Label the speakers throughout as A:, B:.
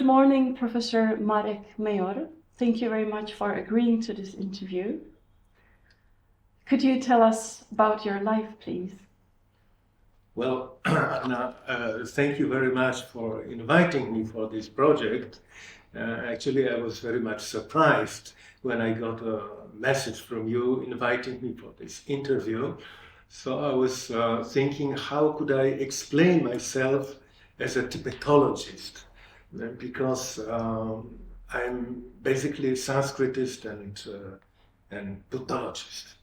A: Good morning, Professor Marek Mejor. Thank you very much for agreeing to this interview. Could you tell us about your life, please?
B: Well, Anna, thank you very much for inviting me for this project. Actually, I was very much surprised when I got a message from you inviting me for this interview. So I was thinking, how could I explain myself as a Tibetologist? Because I'm basically a Sanskritist and Buddhologist.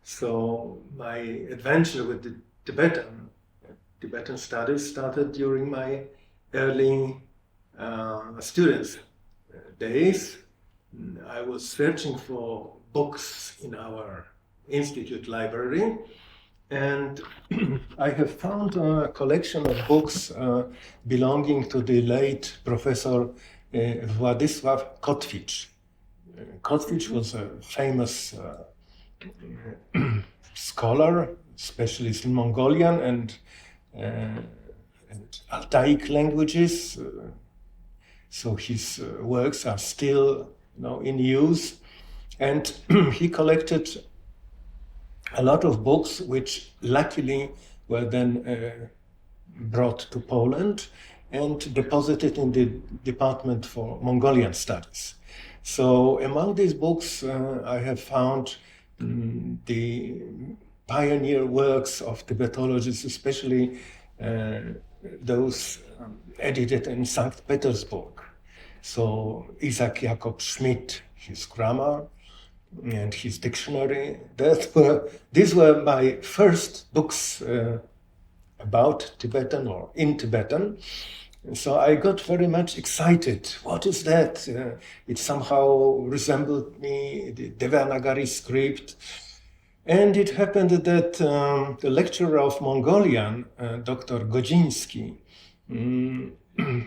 B: So my adventure with the Tibetan studies started during my early students' days. I was searching for books in our institute library, and I have found a collection of books belonging to the late Professor Władysław Kotwicz. Kotwicz was a famous scholar, specialist in Mongolian and Altaic languages. So his works are still, in use, and he collected a lot of books which luckily were then brought to Poland and deposited in the Department for Mongolian Studies. So among these books I have found the pioneer works of Tibetologists, especially those edited in St. Petersburg. So Isaac Jakob Schmidt, his grammar and his dictionary. These were my first books about Tibetan or in Tibetan. So I got very much excited. What is that? It somehow resembled me, the Devanagari script. And it happened that the lecturer of Mongolian, Dr. Godziński,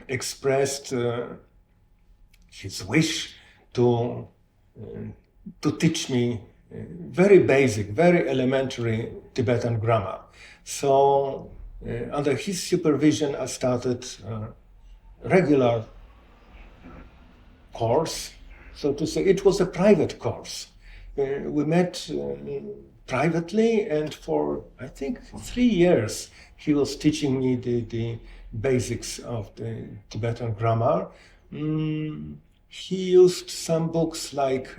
B: expressed his wish to teach me very basic, very elementary Tibetan grammar. So under his supervision, I started a regular course, so to say. It was a private course. We met privately, and for, I think, 3 years, he was teaching me the basics of the Tibetan grammar. He used some books like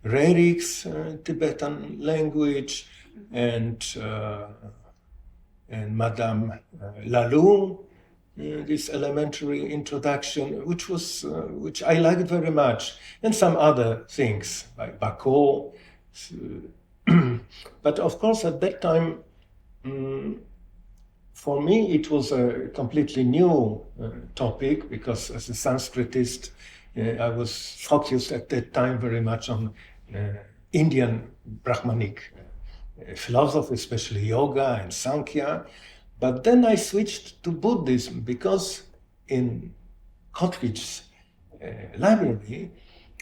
B: Rerik's Tibetan language and Madame Lalou, this elementary introduction, which I liked very much, and some other things like Bako. But of course, at that time, for me, it was a completely new topic, because as a Sanskritist, I was focused at that time very much on Indian Brahmanic philosophy, especially yoga and Sankhya. But then I switched to Buddhism, because in Kotwicz's library,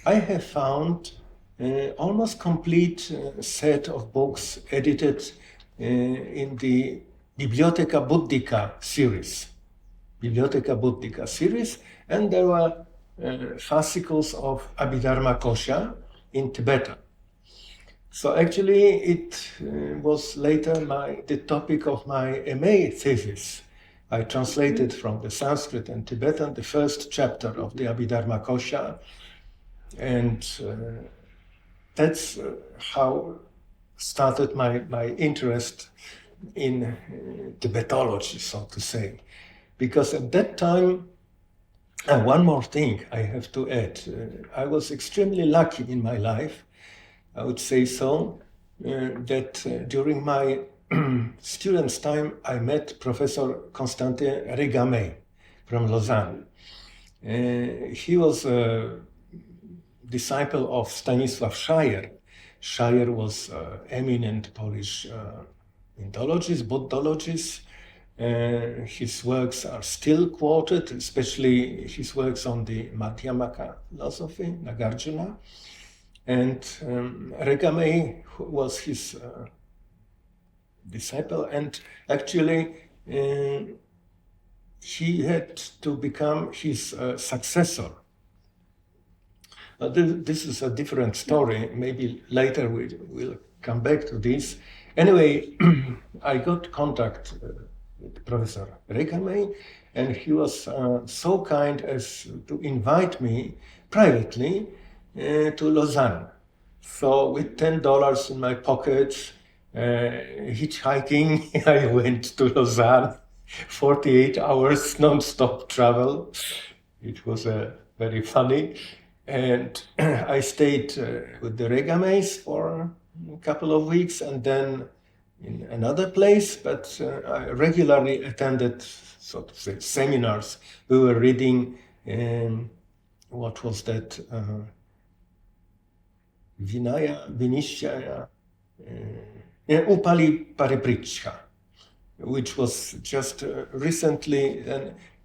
B: I have found almost complete set of books edited in the Bibliotheca Buddhica series. And there were fascicles of Abhidharmakosha in Tibetan. So actually, it was later the topic of my MA thesis. I translated from the Sanskrit and Tibetan the first chapter of the Abhidharmakosha, and that's how started my interest in Tibetology, so to say. Because at that time, and one more thing I have to add, I was extremely lucky in my life, I would say so, that during my students' time I met Professor Constantin Régamey from Lausanne. He was a disciple of Stanisław Szajer. Szajer was eminent Polish Indologist, Buddhologist. His works are still quoted, especially his works on the Madhyamaka philosophy, Nagarjuna. And Régamey was his disciple, and actually he had to become his successor. This is a different story. Maybe later we'll come back to this. Anyway, I got contact with Professor Rekamey, and he was so kind as to invite me privately to Lausanne. So with $10 in my pocket, hitchhiking, I went to Lausanne, 48 hours non-stop travel. It was very funny. And I stayed with the Regameys for a couple of weeks, and then in another place, but I regularly attended, so to say, seminars. We were reading, what was that? Vinishya Upali Pariprichha, which was just recently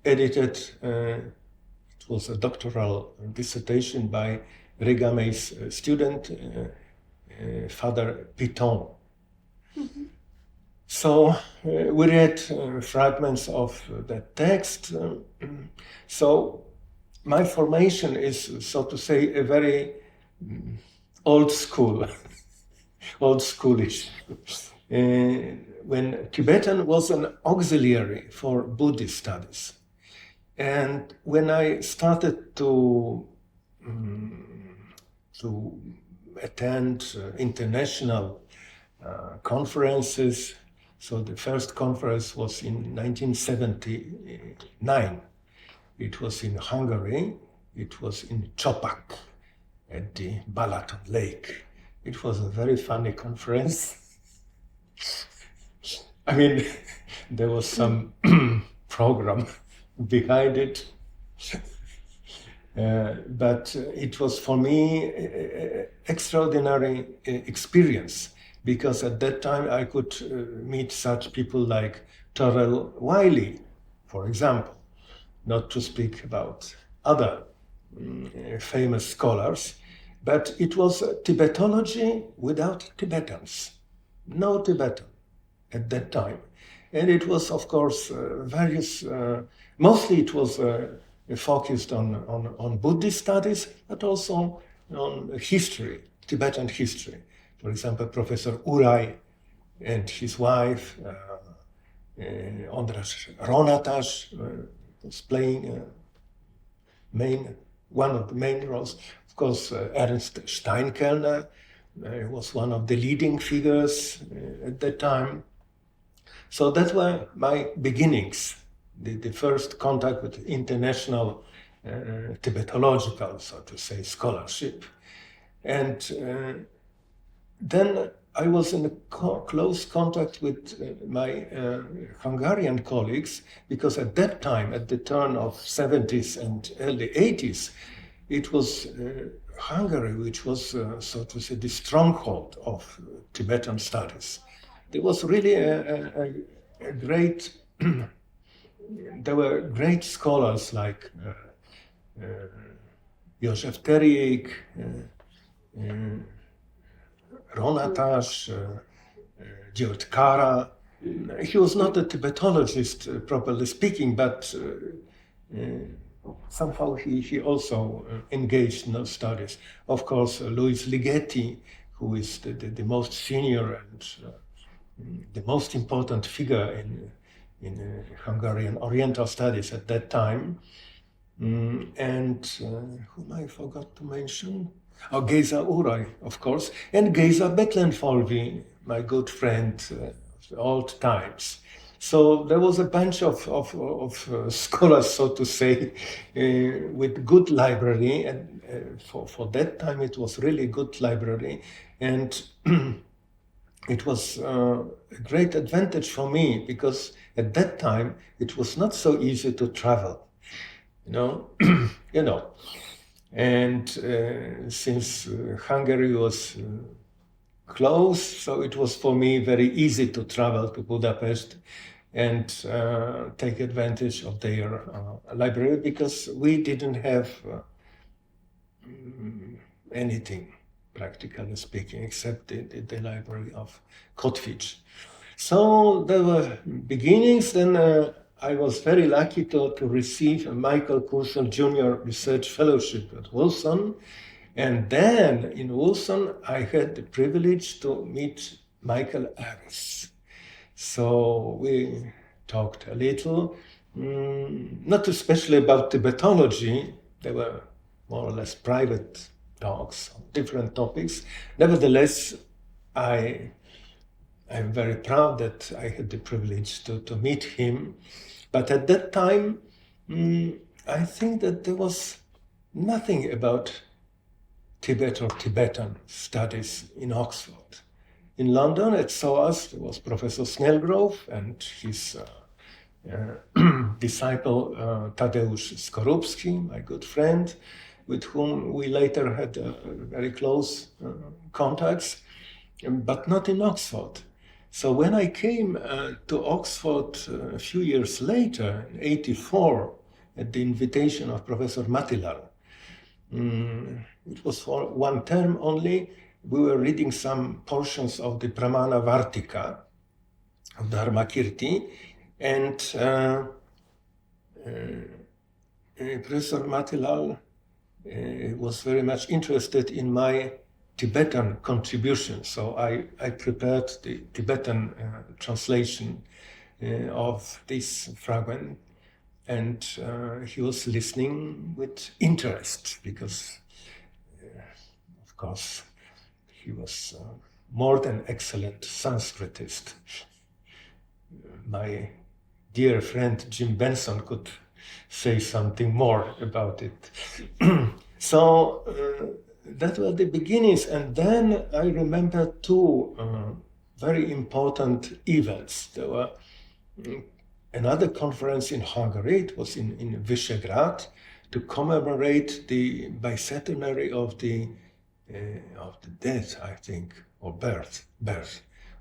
B: edited. It was a doctoral dissertation by Regamey's student, Father Piton. Mm-hmm. So we read fragments of that text. So my formation is, so to say, a very old school, old schoolish. When Tibetan was an auxiliary for Buddhist studies. And when I started to attend international conferences, so the first conference was in 1979. It was in Hungary. It was in Csopak at the Balaton Lake. It was a very funny conference. I mean, there was some program behind it, but it was for me an extraordinary experience, because at that time I could meet such people like Torel Wiley, for example, not to speak about other famous scholars, but it was Tibetology without Tibetans, no Tibetan at that time. And it was, of course, various, mostly it was focused on Buddhist studies, but also on history, Tibetan history. For example, Professor Urai and his wife, Andras Ronatas, was playing one of the main roles. Of course, Ernst Steinkellner was one of the leading figures at that time. So that were my beginnings, the first contact with international Tibetological, so to say, scholarship. And then I was in close contact with my Hungarian colleagues, because at that time, at the turn of 70s and early 80s, it was Hungary which was, so to say, the stronghold of Tibetan studies. There was really a great, there were great scholars like József Terék, Ronatas, György Kara. He was not a Tibetologist, properly speaking, but somehow he also engaged in those studies. Of course, Luis Ligeti, who is the most senior and the most important figure in Hungarian Oriental studies at that time. And whom I forgot to mention? Oh, Géza Urai, of course, and Géza Betlenfolvi, my good friend of the old times. So there was a bunch of scholars, so to say, with good library, and for that time it was really good library, and it was a great advantage for me, because at that time it was not so easy to travel, you know. And since Hungary was close, so it was for me very easy to travel to Budapest and take advantage of their library, because we didn't have anything, practically speaking, except the library of Kotwicz. So there were beginnings. Then I was very lucky to receive a Michael Kursel Jr. Research Fellowship at Wolfson. And then in Wolfson, I had the privilege to meet Michael Aris. So we talked a little, not especially about Tibetology. They were more or less private talks on different topics. Nevertheless, I'm very proud that I had the privilege to meet him. But at that time, I think that there was nothing about Tibet or Tibetan studies in Oxford. In London at SOAS, there was Professor Snellgrove and his disciple Tadeusz Skorupski, my good friend, with whom we later had very close contacts, but not in Oxford. So when I came to Oxford a few years later, in '84, at the invitation of Professor Matilal, it was for one term only. We were reading some portions of the Pramana Vartika of Dharmakirti, and Professor Matilal was very much interested in my Tibetan contribution. So I prepared the Tibetan translation of this fragment, and he was listening with interest because, of course, he was more than excellent Sanskritist. My dear friend Jim Benson could say something more about it. So that were the beginnings, and then I remember two very important events. There were another conference in Hungary, it was in Visegrad, to commemorate the bicentenary of the death, I think, or birth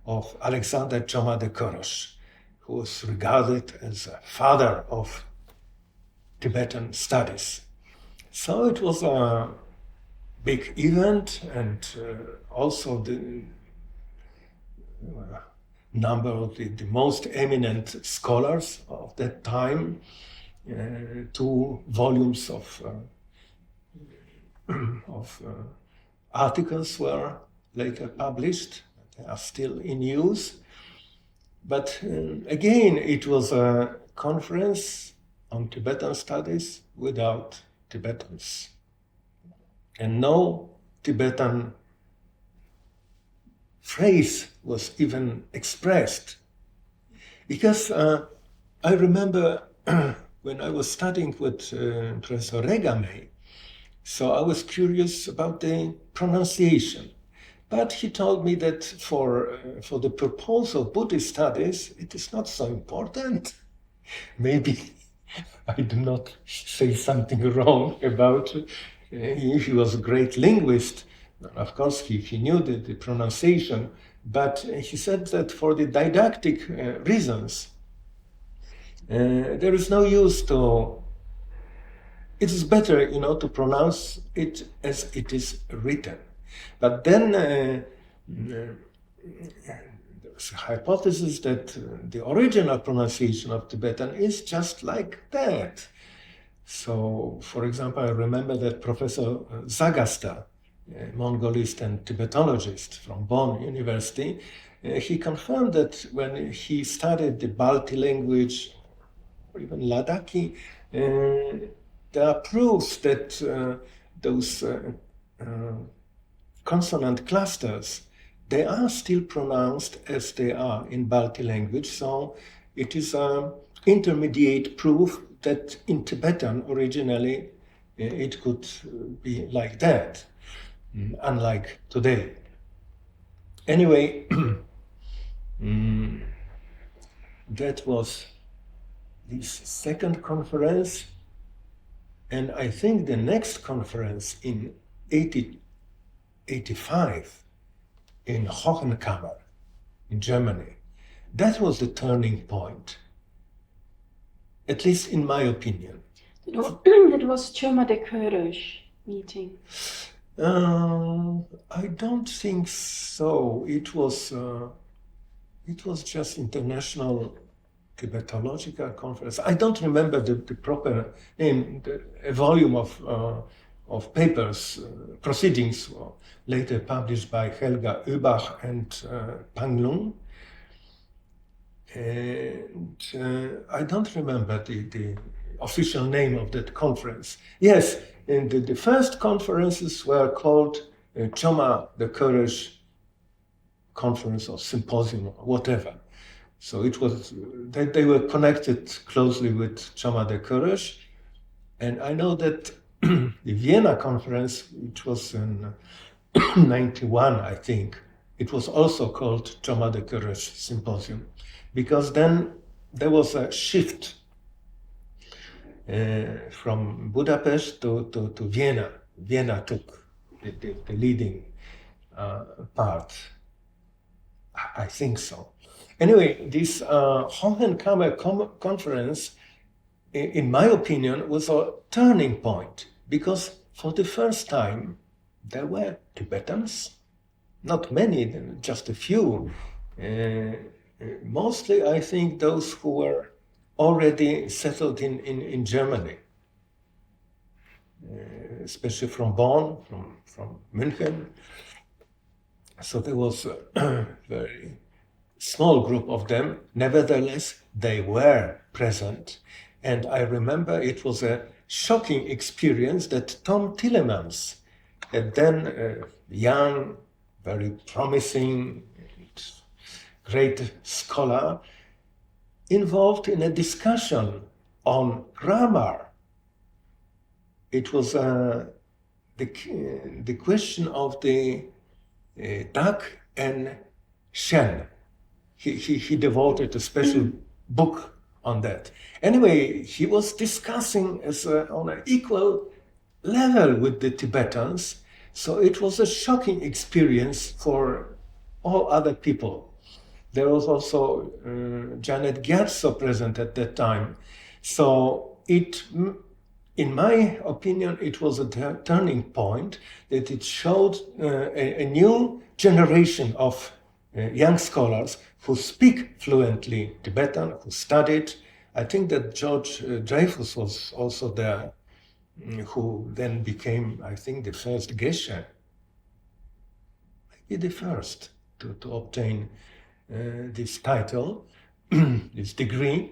B: of Alexander Csoma de Kőrös, who was regarded as a father of Tibetan studies. So it was a big event, and also the number of the most eminent scholars of that time. 2 volumes of articles were later published. They are still in use. But again, it was a conference on Tibetan studies without Tibetans. And no Tibetan phrase was even expressed. Because I remember when I was studying with Professor Regame, so I was curious about the pronunciation. But he told me that for the purpose of Buddhist studies, it is not so important. Maybe I do not say something wrong about he was a great linguist. Of course, he knew the pronunciation, but he said that for the didactic reasons, there is no use to. It is better, to pronounce it as it is written. But then there was a hypothesis that the original pronunciation of Tibetan is just like that. So, for example, I remember that Professor Zagasta, a Mongolist and Tibetologist from Bonn University, he confirmed that when he studied the Balti language, or even Ladakhi, there are proofs that those consonant clusters, they are still pronounced as they are in Balti language. So it is an intermediate proof that in Tibetan originally it could be like that, unlike today. Anyway, that was this second conference. And I think the next conference in 1885 in Hohenkammer in Germany, that was the turning point, at least in my opinion.
A: It was Csoma de Kőrös meeting.
B: I don't think so. It was just international Tibetological conference. I don't remember the proper name. A volume of papers, proceedings, later published by Helga Ubach and Panglung. And I don't remember the official name of that conference. Yes, and the first conferences were called Csoma the Kőrös conference or symposium or whatever. So it was, they were connected closely with Csoma the Kőrös. And I know that the Vienna conference, which was in 91, I think, it was also called Csoma the Kőrös Symposium, because then there was a shift from Budapest to Vienna. Vienna took the leading part. I think so. Anyway, this Hohenkammer conference, in my opinion, was a turning point, because for the first time there were Tibetans, not many, just a few. Mostly, I think, those who were already settled in Germany, especially from Bonn, from München. So there was a very small group of them. Nevertheless, they were present. And I remember it was a shocking experience that Tom Tillemans, then a young, very promising, great scholar, involved in a discussion on grammar. It was the question of the dak and shen. He devoted a special book on that. Anyway, he was discussing on an equal level with the Tibetans, so it was a shocking experience for all other people. There was also Janet Giertso present at that time. So in my opinion, it was a turning point, that it showed a new generation of young scholars who speak fluently Tibetan, who studied. I think that George Dreyfus was also there, who then became, I think, the first geshe, maybe the first to obtain this title, this degree.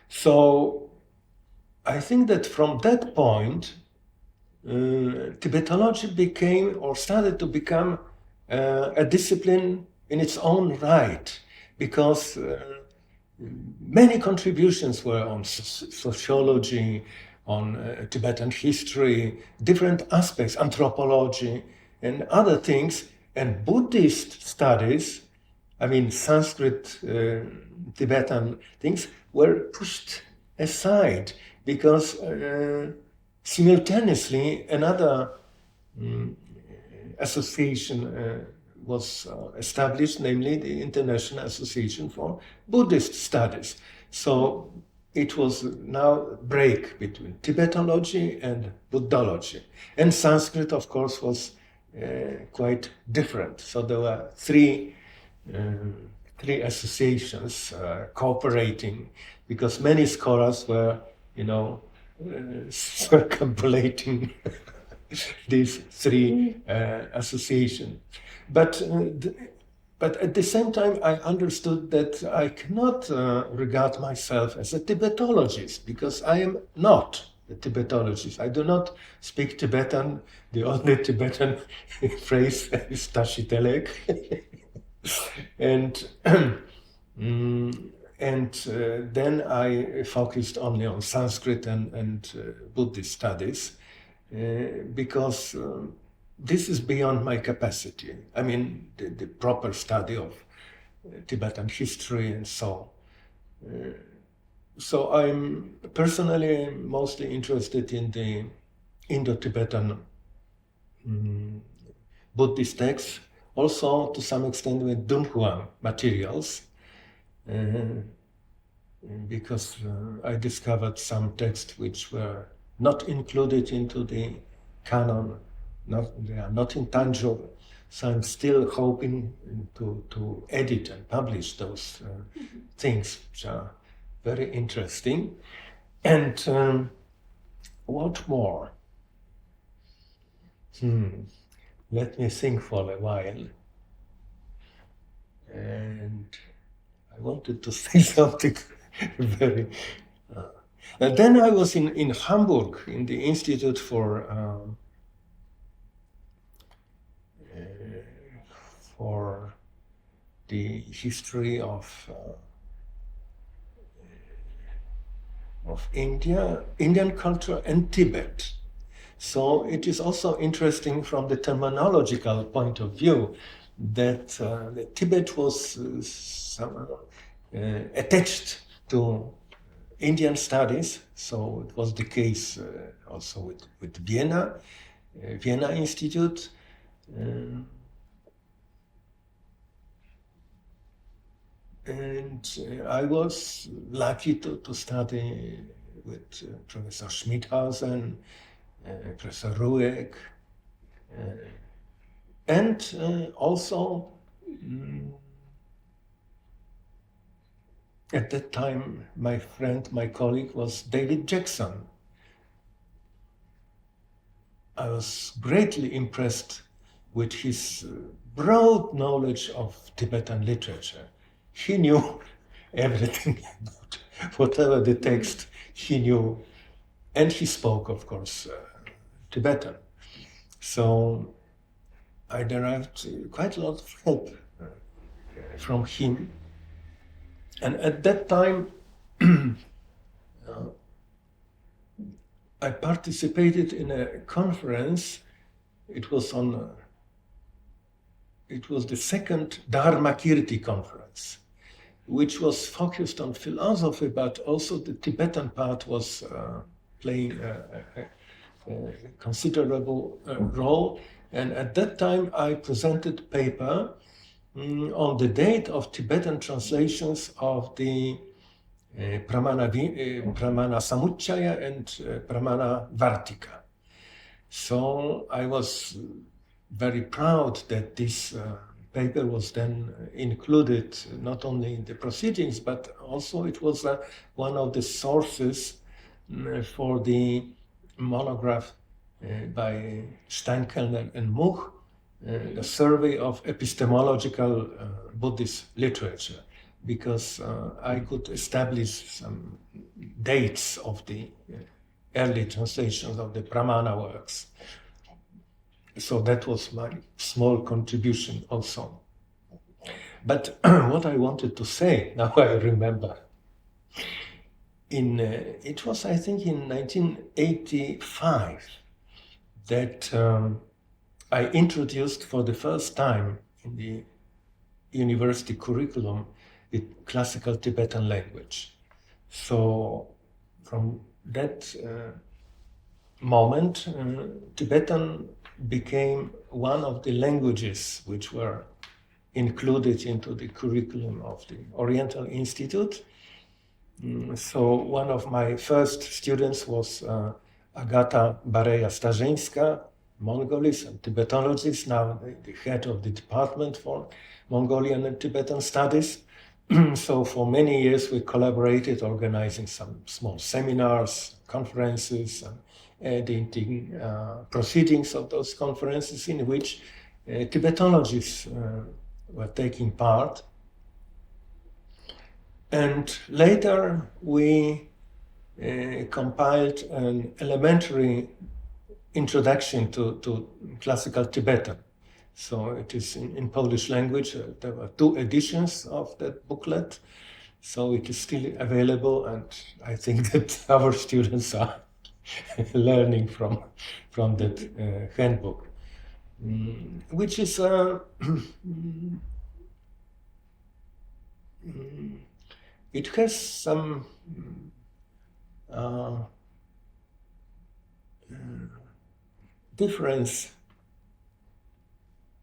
B: So I think that from that point, Tibetology became, or started to become, a discipline in its own right, because many contributions were on sociology, on Tibetan history, different aspects, anthropology, and other things, and Buddhist studies. I mean, Sanskrit, Tibetan things were pushed aside, because simultaneously another association was established, namely the International Association for Buddhist Studies. So it was now a break between Tibetology and Buddhology. And Sanskrit, of course, was quite different. So there were three associations cooperating, because many scholars were, circumambulating these three associations. But at the same time, I understood that I cannot regard myself as a Tibetologist, because I am not a Tibetologist. I do not speak Tibetan. The only Tibetan phrase is Tashitelek. And then I focused only on Sanskrit and Buddhist studies, because this is beyond my capacity. I mean, the proper study of Tibetan history and so. So I'm personally mostly interested in the Indo-Tibetan Buddhist texts, also to some extent with Dunhuang materials, because I discovered some texts which were not included into the canon. They are not in Tanjore, so I'm still hoping to edit and publish those things which are very interesting. And what more? Let me think for a while. And I wanted to say something very... and then I was in Hamburg, in the Institute for the history of Indian culture and Tibet. So it is also interesting from the terminological point of view that Tibet was attached to Indian studies. So it was the case also with Vienna Institute. And I was lucky to study with Professor Schmidhausen, Professor Rueck, and also at that time my friend, my colleague was David Jackson. I was greatly impressed with his broad knowledge of Tibetan literature. He knew everything about whatever the text he knew, and he spoke, of course, Tibetan. So I derived quite a lot of help from him. And at that time, I participated in a conference. It was the second Dharmakirti conference, which was focused on philosophy, but also the Tibetan part was playing a considerable role. And at that time, I presented a paper on the date of Tibetan translations of the Pramana Samuccaya and Pramana Vartika. So I was very proud that this paper was then included not only in the proceedings, but also it was one of the sources for the monograph by Steinkellner and Much, the survey of epistemological Buddhist literature, because I could establish some dates of the early translations of the Pramana works. So that was my small contribution also. But what I wanted to say, now I remember, it was, I think, in 1985 that I introduced for the first time in the university curriculum the classical Tibetan language. So from that moment, Tibetan became one of the languages which were included into the curriculum of the Oriental Institute. So one of my first students was Agata Bareja-Starzyńska, Mongolist and Tibenologist, now the head of the department for Mongolian and Tibetan studies. So for many years we collaborated, organizing some small seminars, conferences, and editing proceedings of those conferences in which Tibetologists were taking part. And later we compiled an elementary introduction to classical Tibetan. So it is in Polish language. There were 2 editions of that booklet. So it is still available, and I think that our students are learning from that handbook, which is it has some difference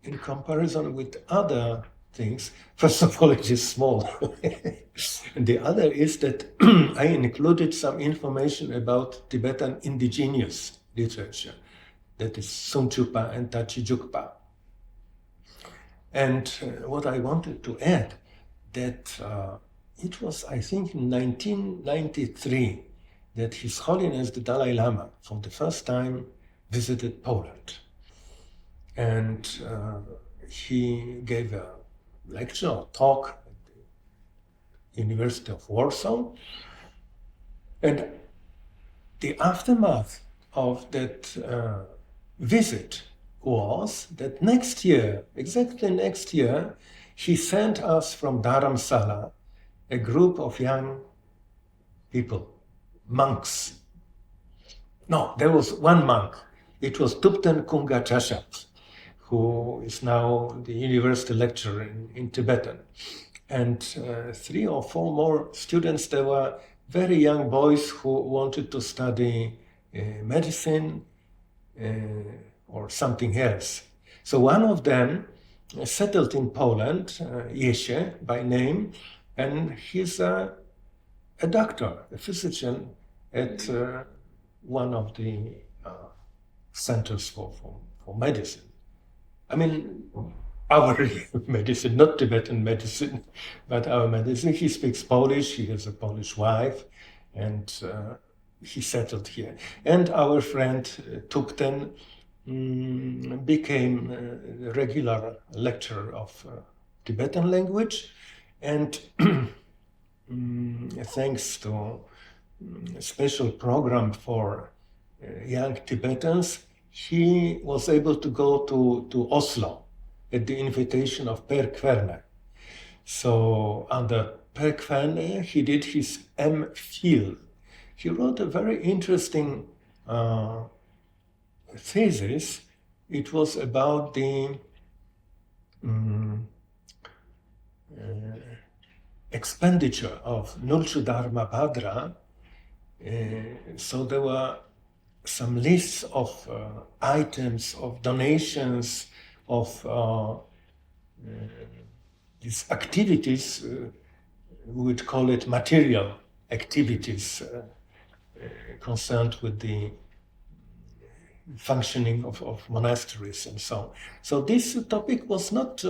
B: in comparison with other things. First of all, it is small. And the other is that I included some information about Tibetan indigenous literature, that is Sungchupa and Tachijukpa. And what I wanted to add, that it was, I think, in 1993 that His Holiness the Dalai Lama, for the first time, visited Poland. And he gave a lecture or talk at the University of Warsaw. And the aftermath of that visit was that next year, exactly next year, he sent us from Dharamsala a group of young people, monks. No, there was one monk. It was Tupten Kunga Chashap, who is now the university lecturer in Tibetan. And 3 or 4 more students. There were very young boys who wanted to study medicine or something else. So one of them settled in Poland, Jesie by name, and he's a doctor, a physician at one of the centers for medicine. I mean, our medicine, not Tibetan medicine, but our medicine. He speaks Polish, he has a Polish wife, and he settled here. And our friend Tupten became a regular lecturer of Tibetan language, and thanks to a special program for young Tibetans, he was able to go to Oslo at the invitation of Per Kverne. So under Per Kverne, he did his M.Phil. He wrote a very interesting thesis. It was about the expenditure of Nulchu Dharma Bhadra. So there were some lists of items, of donations, of these activities, we would call it material activities concerned with the functioning of monasteries and so on. So this topic was not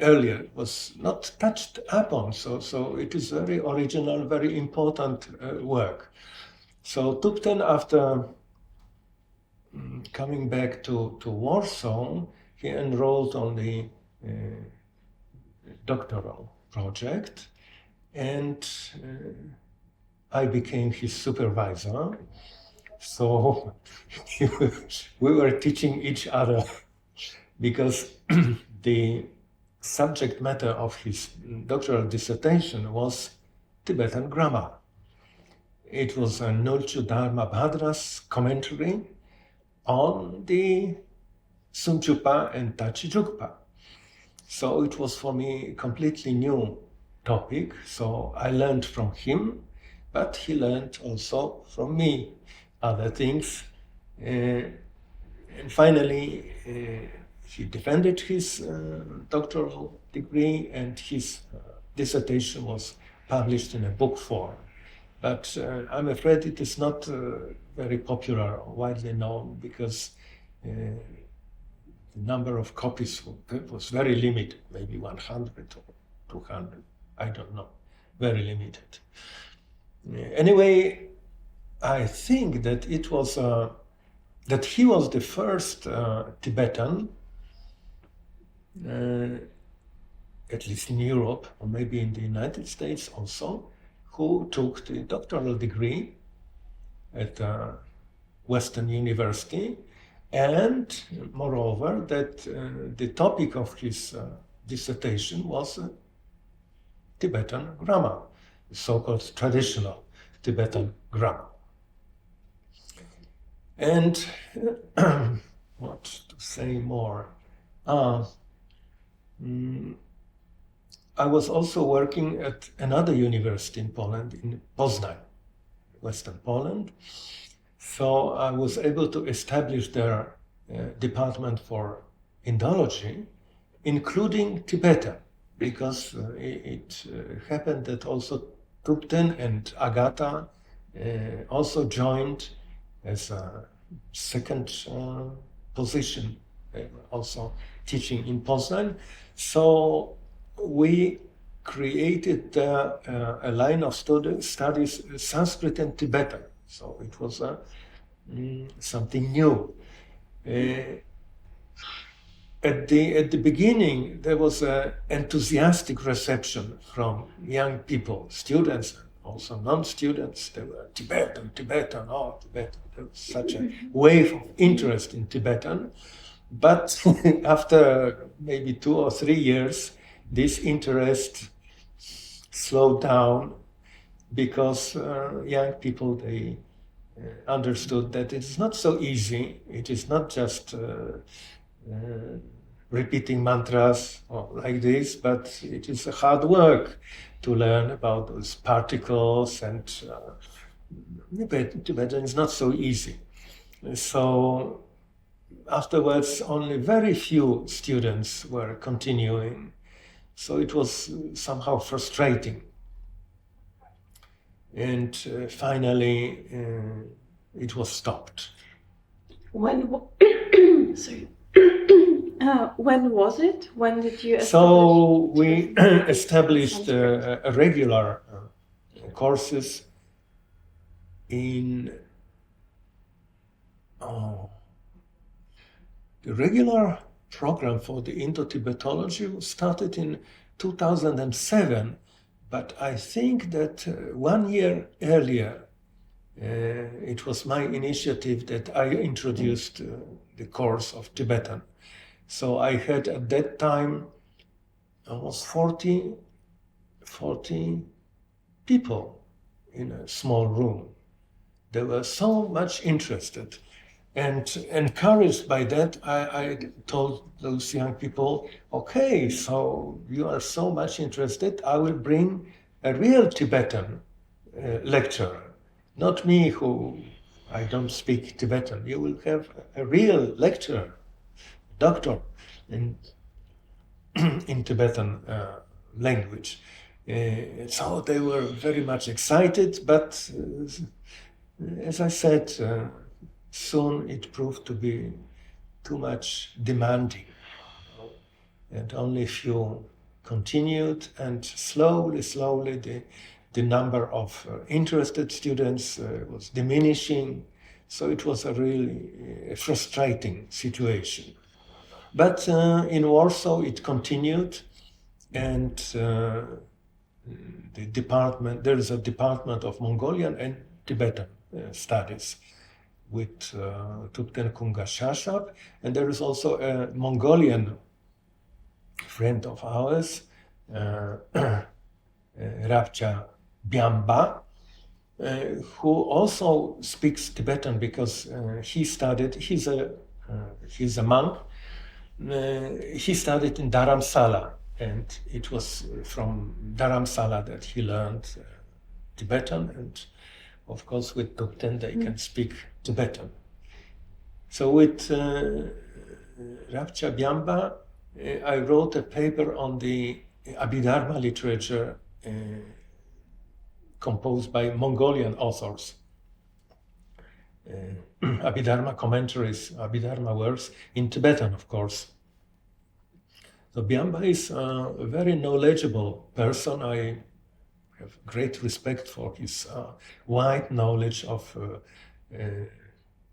B: earlier, was not touched upon, so it is very original, very important work. So Tupten, after coming back to Warsaw, he enrolled on the doctoral project, and I became his supervisor. So we were teaching each other because the subject matter of his doctoral dissertation was Tibetan grammar. It was a Nulchu Dharma Bhadra's commentary on the Sumchupa and Tachijukpa. So it was for me a completely new topic. So I learned from him, but he learned also from me other things. And finally, he defended his doctoral degree, and his dissertation was published in a book form. But I'm afraid it is not very popular or widely known, because the number of copies was very limited, maybe 100 or 200, I don't know, very limited. Anyway, I think that it was that he was the first Tibetan, at least in Europe, or maybe in the United States also, who took the doctoral degree at a Western university, and moreover that the topic of his dissertation was Tibetan grammar, so-called traditional Tibetan grammar. And what to say more? I was also working at another university in Poland, in Poznań, Western Poland. So I was able to establish their department for Indology, including Tibetan, because it happened that also Tupten and Agata also joined as a second position, also teaching in Poznań. So we created a line of studies, Sanskrit and Tibetan. So it was something new. At the beginning, there was an enthusiastic reception from young people, students, also non-students. They were Tibetan, Tibetan. There was such a wave of interest in Tibetan. But after maybe 2 or 3 years, this interest slowed down because young people, they understood that it's not so easy. It is not just repeating mantras like this, but it is a hard work to learn about those particles, and Tibetan is not so easy. So afterwards, only very few students were continuing. So it was somehow frustrating. And finally, it was stopped.
A: Sorry. When was it? When did you establish?
B: So we established a regular courses in the regular program for the Indo-Tibetology started in 2007, but I think that 1 year earlier it was my initiative that I introduced the course of Tibetan. So I had at that time almost 40 people in a small room. They were so much interested, and encouraged by that, I told those young people, okay, so you are so much interested, I will bring a real Tibetan lecturer, not me who I don't speak Tibetan. You will have a real lecturer, doctor in Tibetan language. So they were very much excited, but as I said, soon it proved to be too much demanding. And only a few continued, and slowly the number of interested students was diminishing. So it was a really frustrating situation. But in Warsaw it continued, and the department, there is a department of Mongolian and Tibetan studies with Tupten Kunga Shashab, and there is also a Mongolian friend of ours, Rabcha Byamba, who also speaks Tibetan because he studied, he's a monk, he studied in Dharamsala, and it was from Dharamsala that he learned Tibetan, and of course with Tupten they can speak Tibetan. So with Rabcha Byamba, I wrote a paper on the Abhidharma literature composed by Mongolian authors. Abhidharma commentaries, Abhidharma works in Tibetan, of course. So Byamba is a very knowledgeable person. I have great respect for his wide knowledge of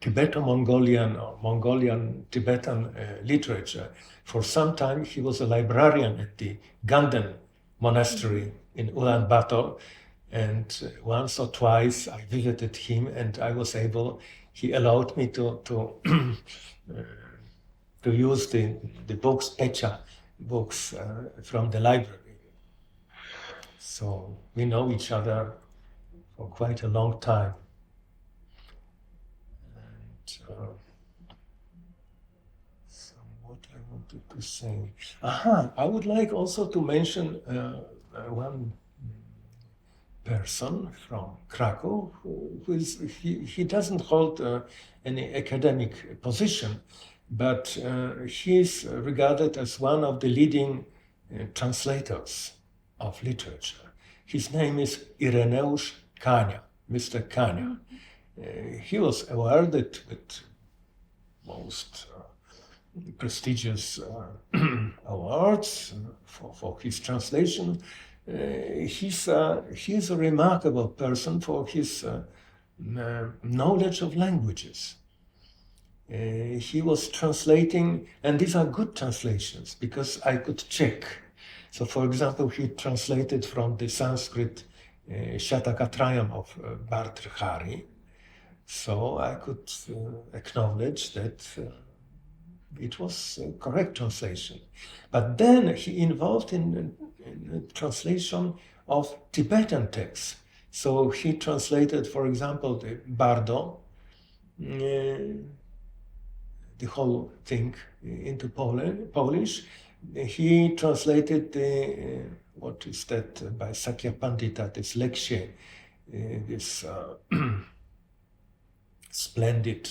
B: Tibeto-Mongolian or Mongolian-Tibetan literature. For some time, he was a librarian at the Ganden monastery in Ulaanbaatar, and once or twice I visited him, and I was able, he allowed me to use the books, Pecha books from the library. So we know each other for quite a long time. And so what I wanted to say. I would like also to mention one person from Krakow who is, he doesn't hold any academic position, but he is regarded as one of the leading translators of literature. His name is Ireneusz Kania, Mr. Kania. He was awarded with most prestigious awards for his translation. He's a remarkable person for his knowledge of languages. He was translating, and these are good translations because I could check. So, for example, he translated from the Sanskrit Shatakatrayam of Bhartrhari. So I could acknowledge that it was a correct translation. But then he involved in translation of Tibetan texts. So he translated, for example, the Bardo, the whole thing into Polish. He translated the, what is that, by Sakya Pandita, this Leksie, this splendid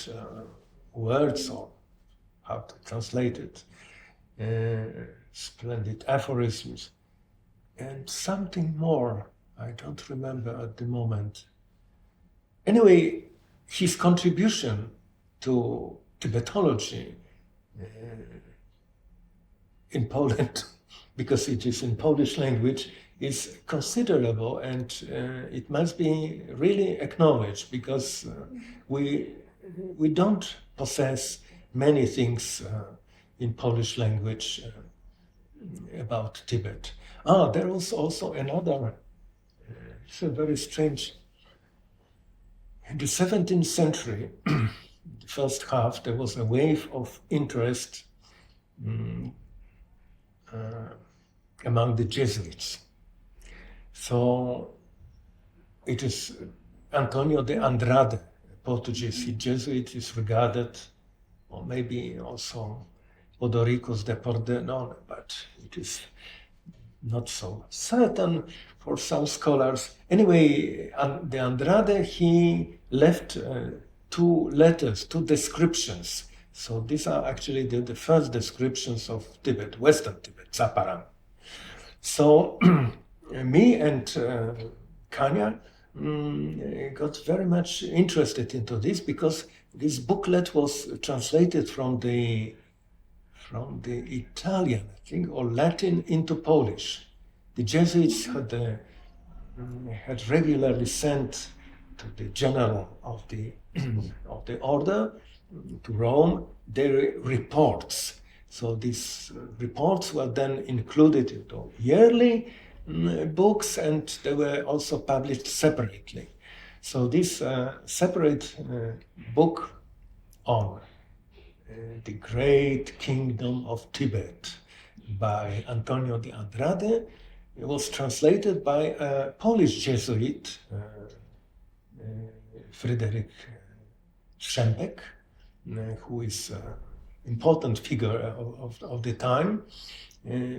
B: words, or how to translate it, splendid aphorisms, and something more, I don't remember at the moment. Anyway, his contribution to Tibetology in Poland, because it is in Polish language, is considerable, and it must be really acknowledged, because we don't possess many things in Polish language about Tibet. There was also another, it's a very strange, in the 17th century, the first half, there was a wave of interest among the Jesuits. So it is Antonio de Andrade, Portuguese Jesuit, is regarded, or maybe also Odoricus de Pordenone, but it is not so certain for some scholars. Anyway, de Andrade, he left two letters, two descriptions. So these are actually the first descriptions of Tibet, Western Tibet, Zaparang. So me and Kania got very much interested into this, because this booklet was translated from the Italian, I think, or Latin into Polish. The Jesuits had regularly sent to the general of the order to Rome their reports. So these reports were then included into yearly books, and they were also published separately. So this separate book on the Great Kingdom of Tibet by Antonio de Andrade, it was translated by a Polish Jesuit, Fryderyk Szembek, who is an important figure of the time.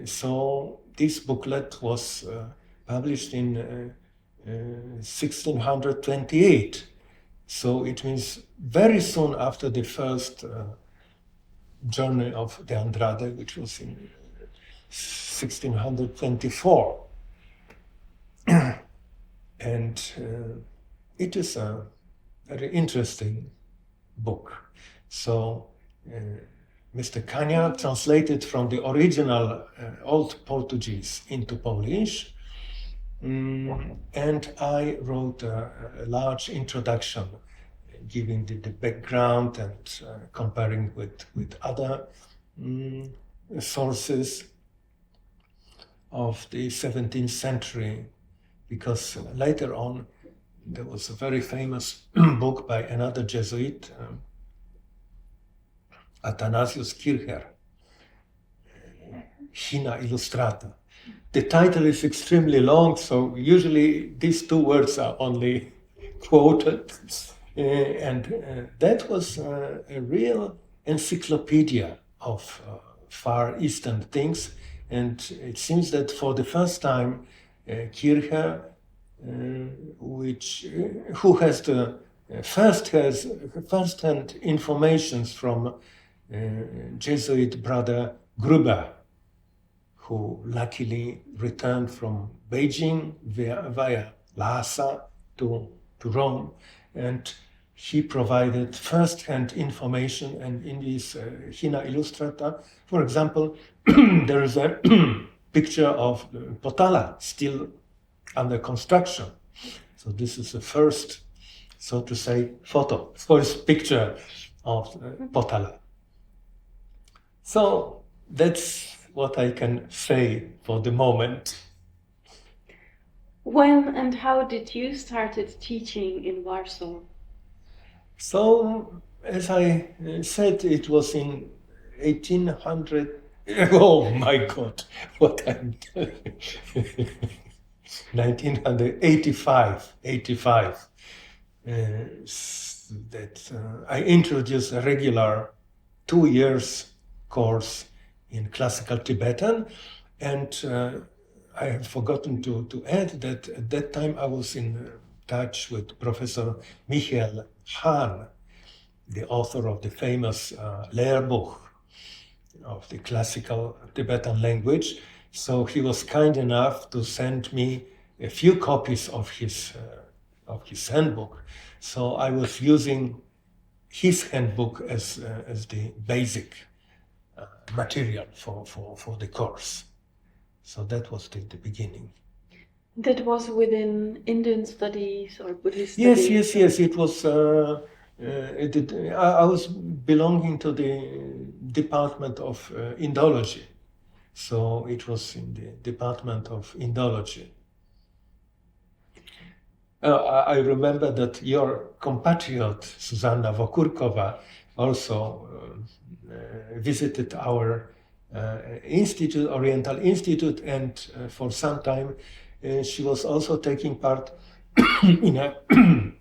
B: So this booklet was published in 1628. So it means very soon after the first journey of de Andrade, which was in 1624. And it is a very interesting book. So Mr. Kania translated from the original Old Portuguese into Polish, and I wrote a large introduction giving the background and comparing with other sources of the 17th century, because later on there was a very famous book by another Jesuit, Athanasius Kircher, China Illustrata. The title is extremely long, so usually these two words are only quoted. And that was a real encyclopedia of Far Eastern things. And it seems that for the first time, Kircher, who has the first-hand informations from Jesuit brother Gruber, who luckily returned from Beijing via Lhasa to Rome, and he provided first-hand information, and in this Hina Illustrata, for example, there is a picture of Potala still under construction. So this is the first, so to say, first picture of Potala. So that's what I can say for the moment.
A: When and how did you started teaching in Warsaw?
B: So, as I said, it was in 1800. Oh my God, what I'm 1985. I introduced a regular 2 years course in classical Tibetan, and I have forgotten to add that at that time I was in touch with Professor Michael Hahn, the author of the famous Lehrbuch of the classical Tibetan language. So he was kind enough to send me a few copies of his handbook. So I was using his handbook as the basic material for the course. So that was the beginning.
A: That was within Indian studies or Buddhist studies?
B: Yes. It was. I was belonging to the department of Indology, so it was in the department of Indology. I remember that your compatriot Susanna Wokurkova also visited our institute, Oriental Institute, and for some time she was also taking part in a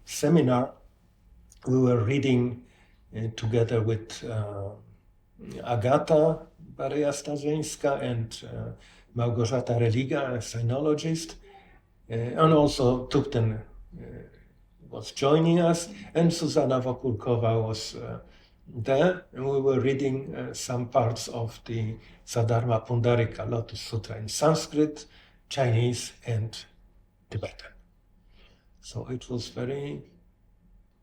B: seminar. We were reading together with Agata Bareja-Starzyńska and Małgorzata Religa, a sinologist, and also Tupten was joining us, and Susanna Wokurkova was there, and we were reading some parts of the Sadharma Pundarika Lotus Sutra in Sanskrit, Chinese, and Tibetan. So it was very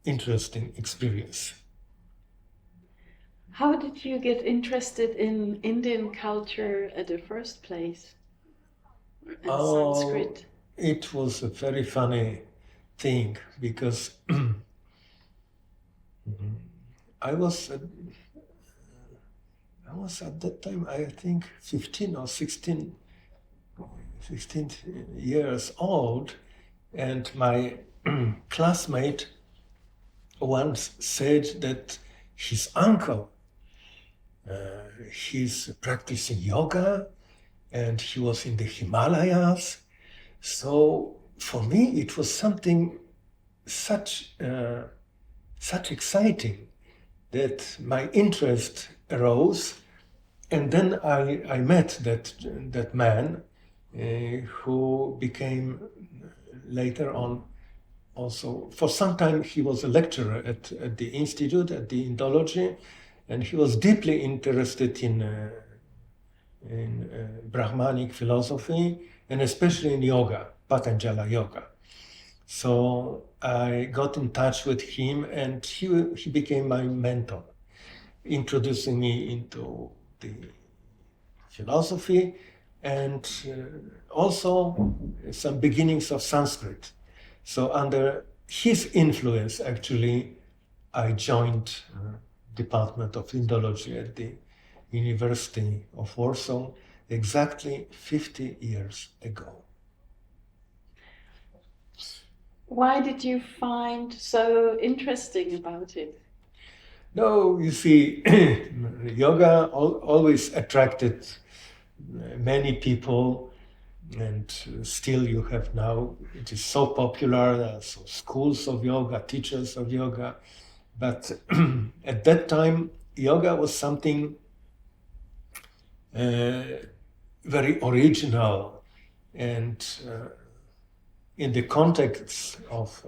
B: interesting experience.
A: How did you get interested in Indian culture at the first place? And Sanskrit?
B: It was a very funny thing because I was at that time, I think 15 or 16 years old, and my classmate once said that his uncle, he's practicing yoga and he was in the Himalayas. So for me it was something such exciting that my interest arose, and then I met that man who became later on also, for some time he was a lecturer at the institute, at the Indology, and he was deeply interested in Brahmanic philosophy and especially in yoga, Patanjala yoga. So I got in touch with him, and he became my mentor, introducing me into the philosophy and also some beginnings of Sanskrit. So under his influence, actually, I joined Department of Indology at the University of Warsaw exactly 50 years ago.
A: Why did you find so interesting about it?
B: No, you see, yoga always attracted many people, and still you have now, it is so popular, so schools of yoga, teachers of yoga, but at that time yoga was something very original, and in the context of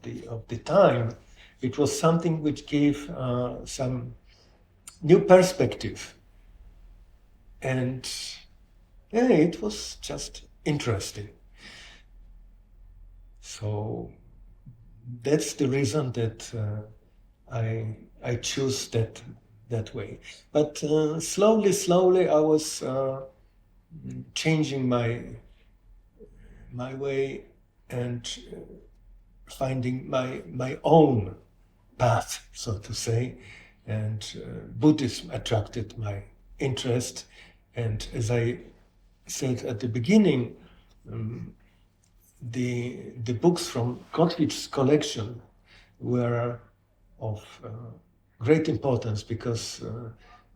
B: the time, it was something which gave some new perspective, and yeah, it was just interesting. So that's the reason that I choose that way. But slowly I was changing my way and finding my own path, so to say, and Buddhism attracted my interest. And as I said at the beginning, the books from Kotwicz's collection were of great importance because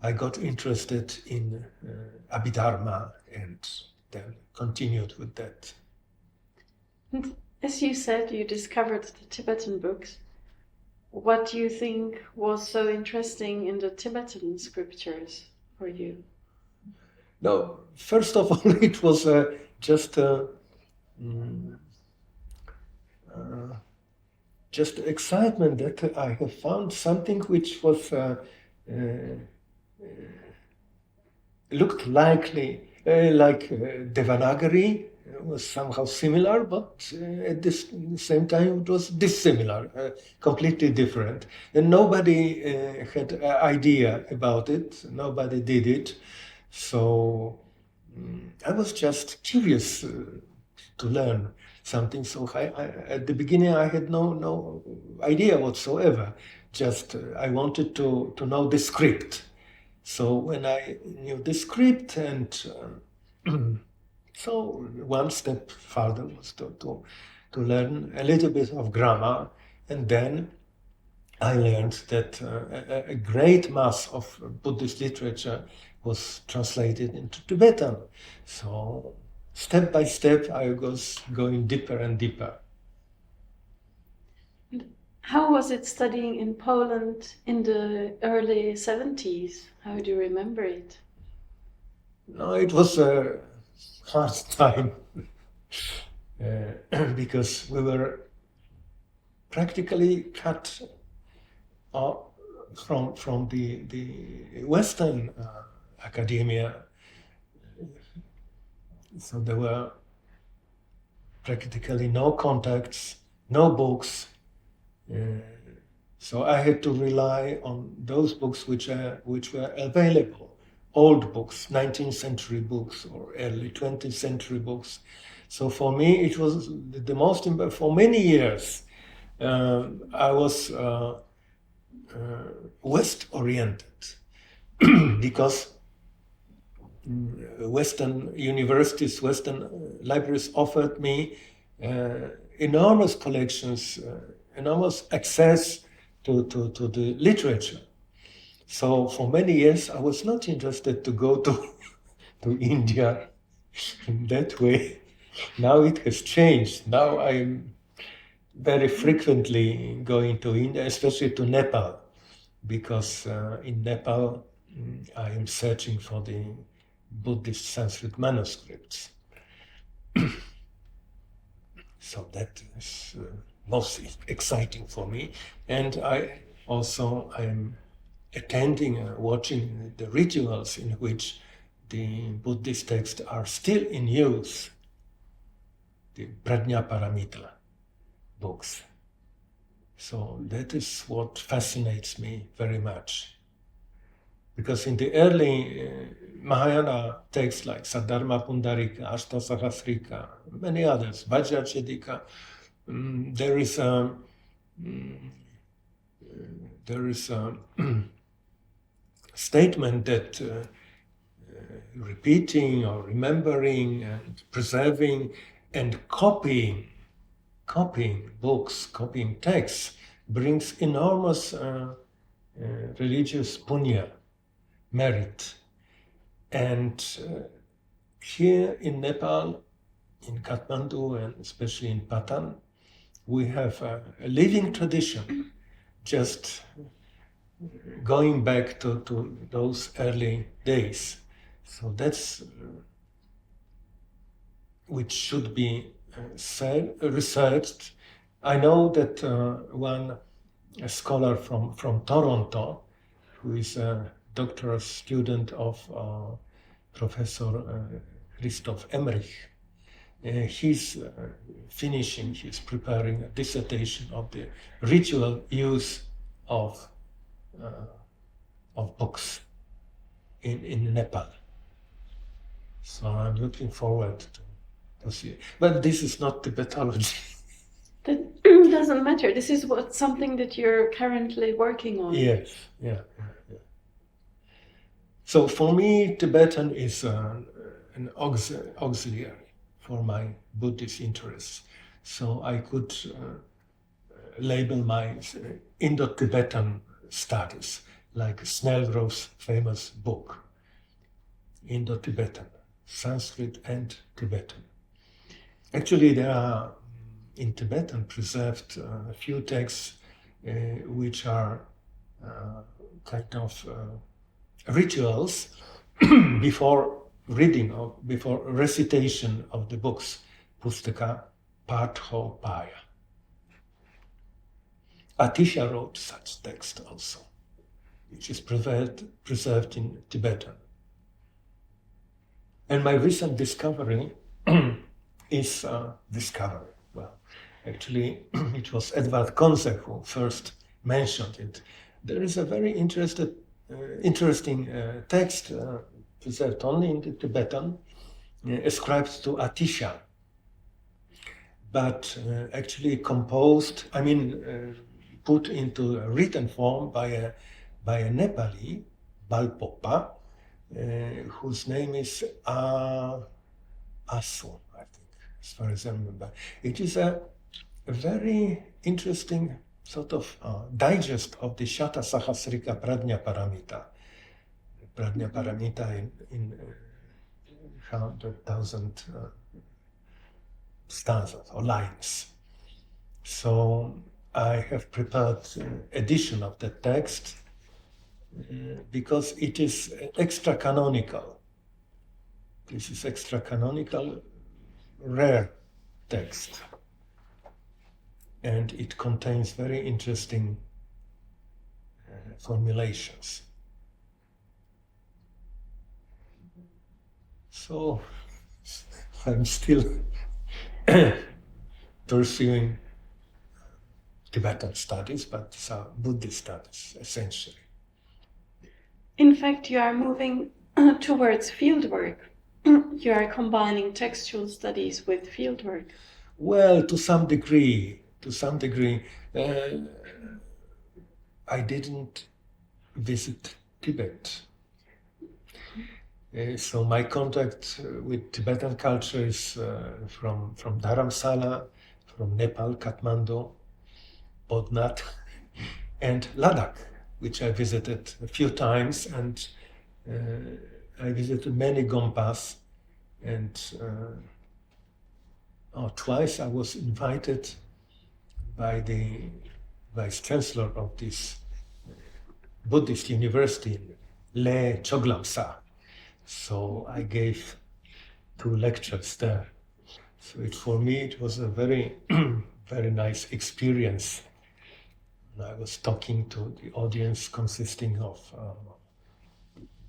B: I got interested in Abhidharma and then continued with that.
A: And as you said, you discovered the Tibetan books. What do you think was so interesting in the Tibetan scriptures for you?
B: No, first of all, it was just excitement that I have found something which was looked like Devanagari, was somehow similar, but at the same time it was dissimilar, completely different. And nobody had an idea about it, nobody did it. So I was just curious to learn something. So at the beginning I had no idea whatsoever. Just I wanted to know the script. So when I knew the script, and so one step further was to learn a little bit of grammar, and then I learned that a great mass of Buddhist literature was translated into Tibetan. So step by step I was going deeper and deeper.
A: How was it studying in Poland in the early 70s? How do you remember it?
B: No, it was a hard time because we were practically cut off from the Western academia. So there were practically no contacts, no books. So I had to rely on those books which were available, old books, 19th century books or early 20th century books. So for me, it was the most important. For many years, I was West-oriented because Western universities, Western libraries offered me enormous collections, enormous access to the literature. So for many years I was not interested to go to India in that way. Now it has changed. Now I'm very frequently going to India, especially to Nepal, because in Nepal I am searching for the Buddhist Sanskrit manuscripts. So that is most exciting for me. And I am attending, watching the rituals in which the Buddhist texts are still in use, the Prajnaparamita books. So that is what fascinates me very much. Because in the early Mahayana texts like Saddharma Pundarika, Ashtasahasrika, many others, Vajrachedika, there is a statement that repeating or remembering and preserving and copying books, copying texts brings enormous religious punya, merit. And here in Nepal, in Kathmandu and especially in Patan, we have a living tradition, just going back to those early days. So that's which should be researched. I know that a scholar from Toronto, who is a doctoral student of Professor Christoph Emmerich, he's preparing a dissertation of the ritual use of books in Nepal. So I'm looking forward to see it. But this is not Tibetology.
A: That doesn't matter. This is something that you're currently working on.
B: Yes, yeah. So for me, Tibetan is an auxiliary for my Buddhist interests. So I could label my Indo-Tibetan studies, like Snellgrove's famous book, Indo-Tibetan, Sanskrit and Tibetan. Actually, there are in Tibetan preserved a few texts which are kind of rituals before reading or before recitation of the books, Pustaka Patho-paya. Atisha wrote such text also, which is preserved in Tibetan. And my recent discovery is discovery. Well, actually, it was Edvard Konze who first mentioned it. There is a very interesting text preserved only in the Tibetan, ascribed to Atisha, but actually composed, put into a written form by a Nepali, Balpopa, whose name is Asu, I think, as far as I remember. It is a very interesting sort of digest of the Shata Sahasrika Pradnya Paramita. Pradnya Paramita in 100,000 stanzas or lines. So I have prepared an edition of the text because it is extra-canonical. This is extra-canonical, rare text. And it contains very interesting formulations. So I'm still pursuing Tibetan studies, but these are Buddhist studies, essentially.
A: In fact, you are moving towards fieldwork. You are combining textual studies with fieldwork.
B: Well, to some degree. I didn't visit Tibet. So my contact with Tibetan culture is from Dharamsala, from Nepal, Kathmandu, Bodhnat, and Ladakh, which I visited a few times, and I visited many gompas, and twice I was invited by the vice chancellor of this Buddhist university in Le Choglamsa. So I gave 2 lectures there. So for me it was a very, very nice experience. I was talking to the audience consisting of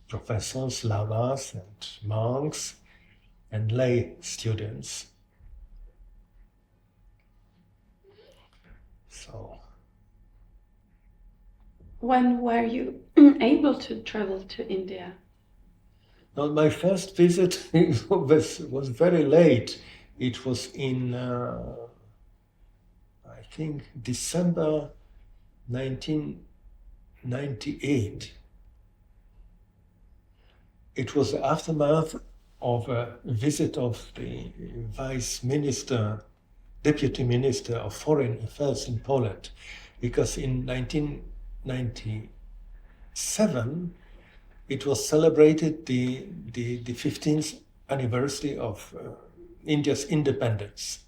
B: professors, lamas, and monks, and lay students. So,
A: when were you able to travel to India?
B: Well, my first visit was very late. It was in, I think, December 1998. It was the aftermath of a visit of the Deputy Minister of Foreign Affairs in Poland, because in 1997 it was celebrated the 15th anniversary of India's independence.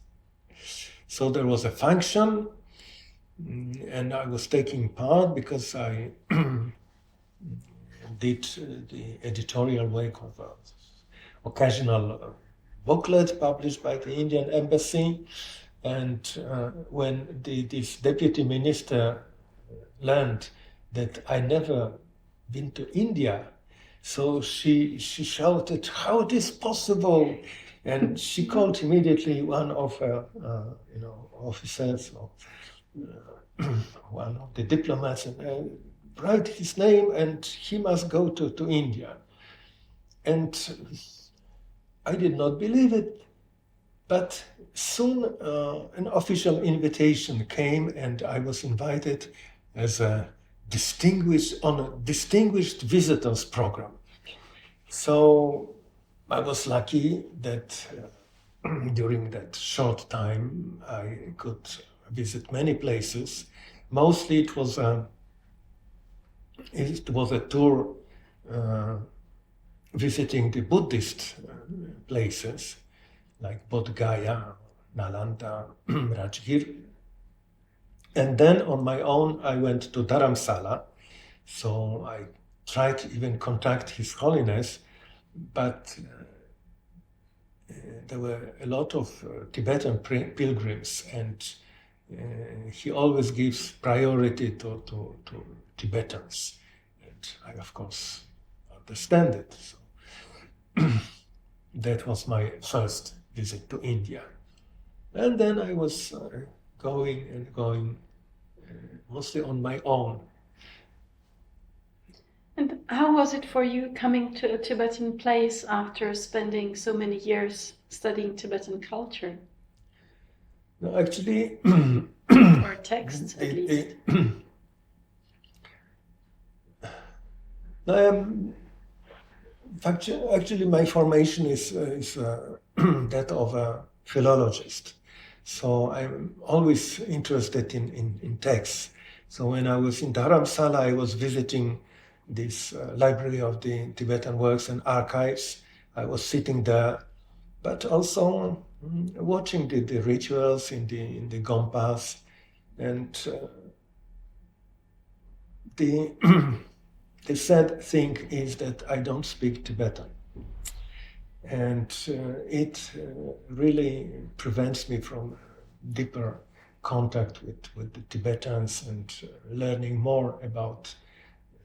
B: So there was a function, and I was taking part because I did the editorial work of an occasional booklet published by the Indian embassy. And when this deputy minister learned that I never been to India, so she shouted, "How it is possible? And she called immediately one of her, officers or one of the diplomats and write his name and he must go to India. And I did not believe it, but soon an official invitation came and I was invited as a distinguished visitors program. So I was lucky that during that short time I could visit many places. Mostly it was a tour visiting the Buddhist places like Bodh Gaya, Nalanda, Rajgir. And then on my own I went to Dharamsala. So I tried to even contact His Holiness, but there were a lot of Tibetan pilgrims, and he always gives priority to Tibetans. And I, of course, understand it. So that was my first visit to India. And then I was going, mostly on my own.
A: And how was it for you coming to a Tibetan place after spending so many years studying Tibetan culture?
B: No, actually,
A: or texts, at least.
B: Actually, my formation is that of a philologist. So I'm always interested in texts. So when I was in Dharamsala, I was visiting this library of the Tibetan works and archives. I was sitting there, but also watching the rituals in the gompas, and the sad thing is that I don't speak Tibetan, and it really prevents me from deeper contact with the Tibetans and learning more about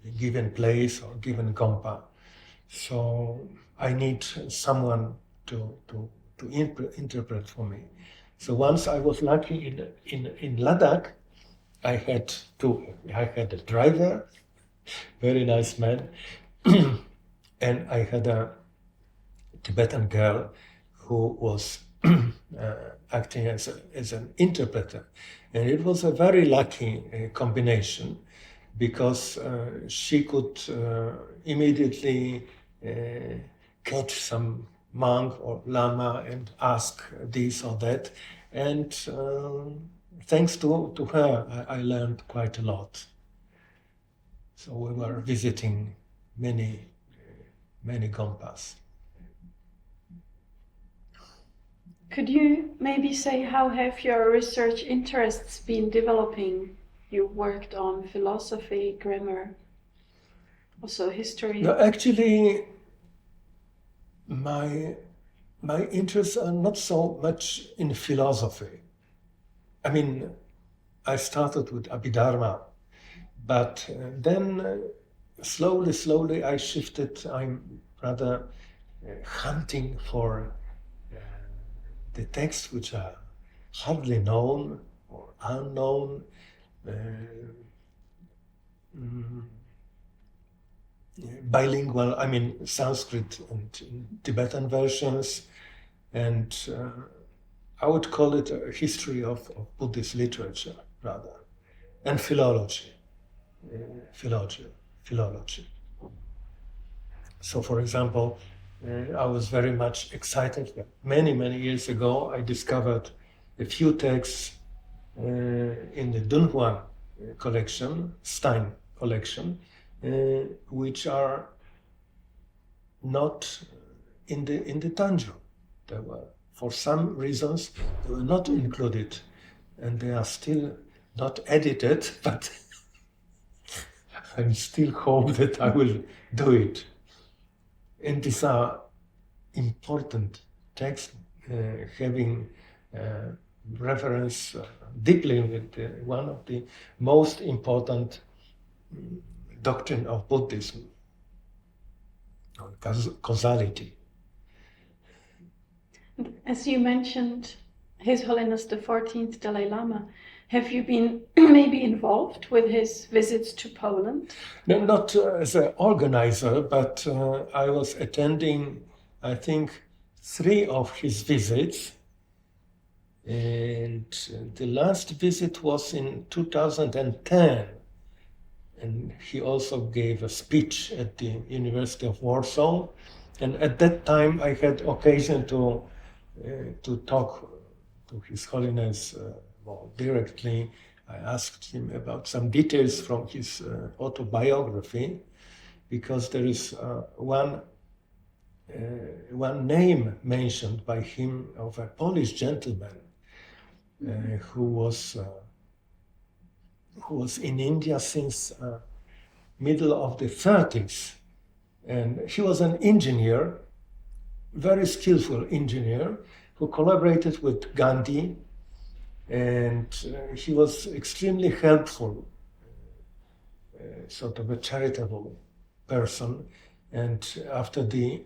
B: a given place or given gompa. So I need someone to interpret for me. So once I was lucky in Ladakh, I had a driver, very nice man, and I had a Tibetan girl who was acting as an interpreter. And it was a very lucky combination, because she could immediately catch some monk or lama and ask this or that. And thanks to her, I learned quite a lot. So we were visiting many gompas.
A: Could you maybe say how have your research interests been developing? You worked on philosophy, grammar, also history.
B: No, actually, my interests are not so much in philosophy. I mean, I started with Abhidharma, but then slowly I shifted. I'm rather hunting for the texts which are hardly known or unknown, bilingual, I mean Sanskrit and Tibetan versions, and I would call it a history of Buddhist literature rather, and philology. So for example, I was very much excited that many years ago I discovered a few texts in the Dunhuang collection, Stein collection, which are not in the Tanjung. They were, for some reasons, they were not included, and they are still not edited, but I still hope that I will do it. And these are important texts, having reference deeply with one of the most important doctrine of Buddhism, causality.
A: As you mentioned, His Holiness the 14th Dalai Lama, have you been maybe involved with his visits to Poland?
B: No, not as an organizer, but I was attending, I think, 3 of his visits. And the last visit was in 2010. And he also gave a speech at the University of Warsaw. And at that time, I had occasion to talk to His Holiness more directly. I asked him about some details from his autobiography, because there is one name mentioned by him of a Polish gentleman who was in India since middle of the 30s, and he was an engineer, very skillful engineer, who collaborated with Gandhi, and he was extremely helpful, sort of a charitable person. And after the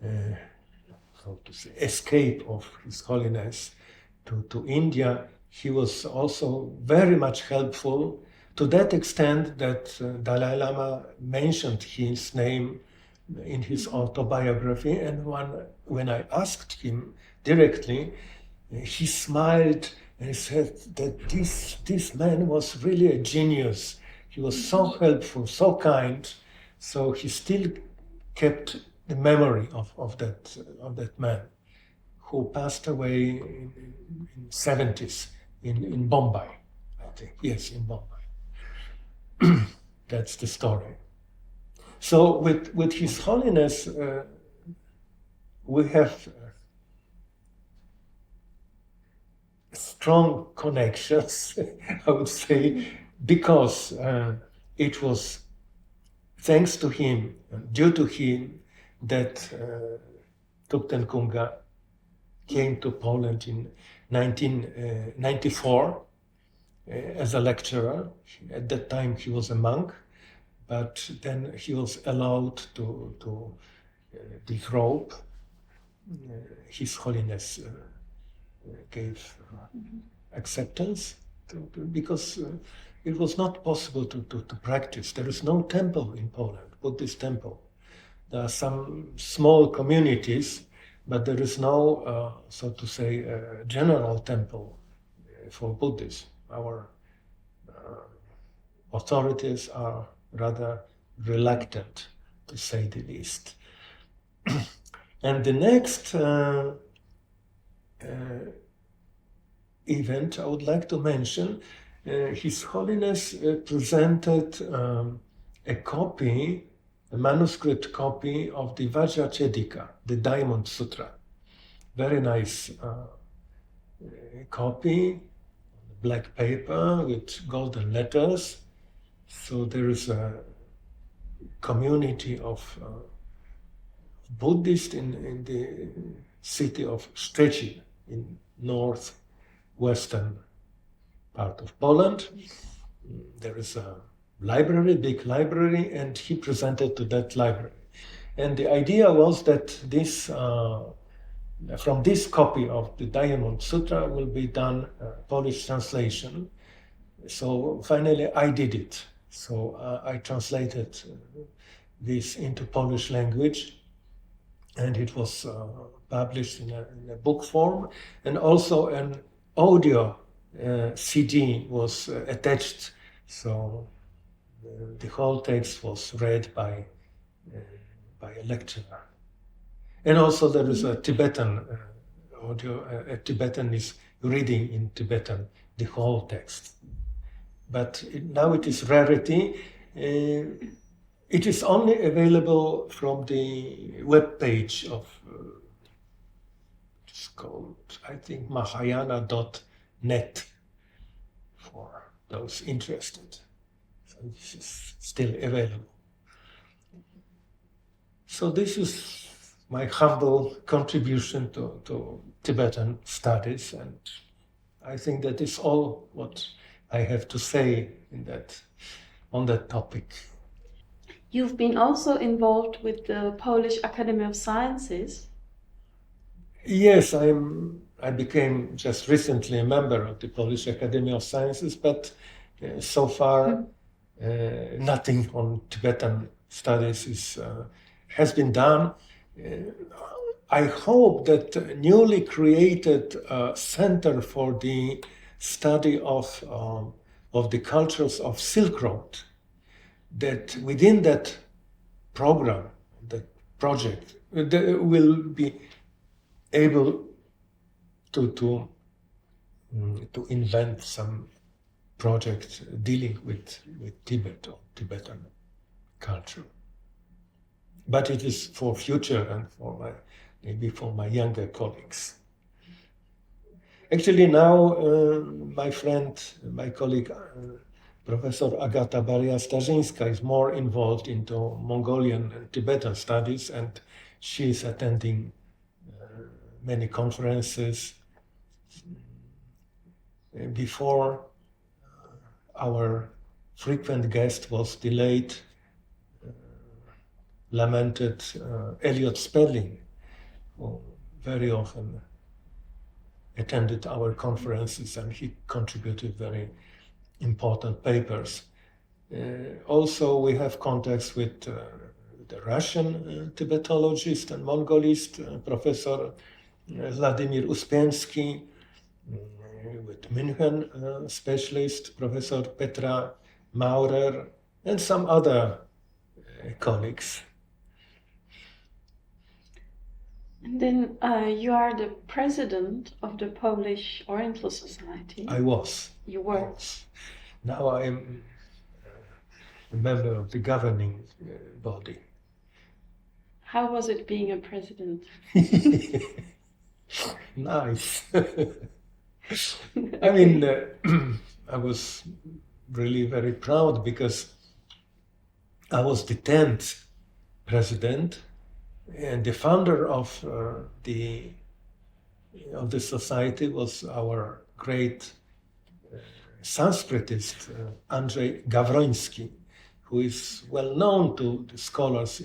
B: how to say, escape of His Holiness to India, he was also very much helpful, to that extent that Dalai Lama mentioned his name in his autobiography. And when I asked him directly, he smiled and said that this man was really a genius. He was so helpful, so kind. So he still kept the memory of that man, who passed away in 70s in Bombay, I think. Yes, in Bombay. That's the story. So with His Holiness, we have strong connections, I would say, because it was thanks to him, due to him, that Thupten Khunga came to Poland in 1994 as a lecturer. At that time he was a monk, but then he was allowed to derobe. His Holiness gave acceptance because it was not possible to practice. There is no temple in Poland, Buddhist temple. There are some small communities, but there is no, so to say, general temple for Buddhists. Our authorities are rather reluctant, to say the least. And the next event I would like to mention, His Holiness presented a manuscript copy of the Vajrachedika, the Diamond Sutra. Very nice copy, black paper with golden letters. So there is a community of Buddhists in the city of Szczecin in northwestern part of Poland. There is a library, big library, and he presented to that library. And the idea was that this, from this copy of the Diamond Sutra will be done Polish translation. So finally I did it. So I translated this into Polish language, and it was published in a book form, and also an audio CD was attached. So the whole text was read by a lecturer. And also there is a Tibetan audio, a Tibetan is reading in Tibetan the whole text. But now it is rarity. It is only available from the web page of, it's called, I think, mahayana.net for those interested. So this is still available. So this is my humble contribution to Tibetan studies, and I think that is all what I have to say on that topic.
A: You've been also involved with the Polish Academy of Sciences.
B: Yes, I became just recently a member of the Polish Academy of Sciences, but so far nothing on Tibetan studies has been done. I hope that newly created Center for the Study of the Cultures of Silk Road, that within that program, that project, will be able to invent some project dealing with Tibet or Tibetan culture. But it is for future and maybe for my younger colleagues. Actually now my friend, my colleague, Professor Agata Baria-Starzyńska is more involved into Mongolian and Tibetan studies, and she is attending many conferences. Before, our frequent guest was the late, lamented Elliot Sperling, who very often attended our conferences, and he contributed very important papers. Also, we have contacts with the Russian Tibetologist and Mongolist, Professor Vladimir Uspiensky, with München specialist, Professor Petra Maurer, and some other colleagues.
A: And then you are the president of the Polish Oriental Society.
B: I was.
A: You were.
B: I was. Now I am a member of the governing body.
A: How was it being a president?
B: Nice. I mean, I was really very proud because I was the 10th president, and the founder of the society was our great Sanskritist Andrzej Gawroński, who is well known to the scholars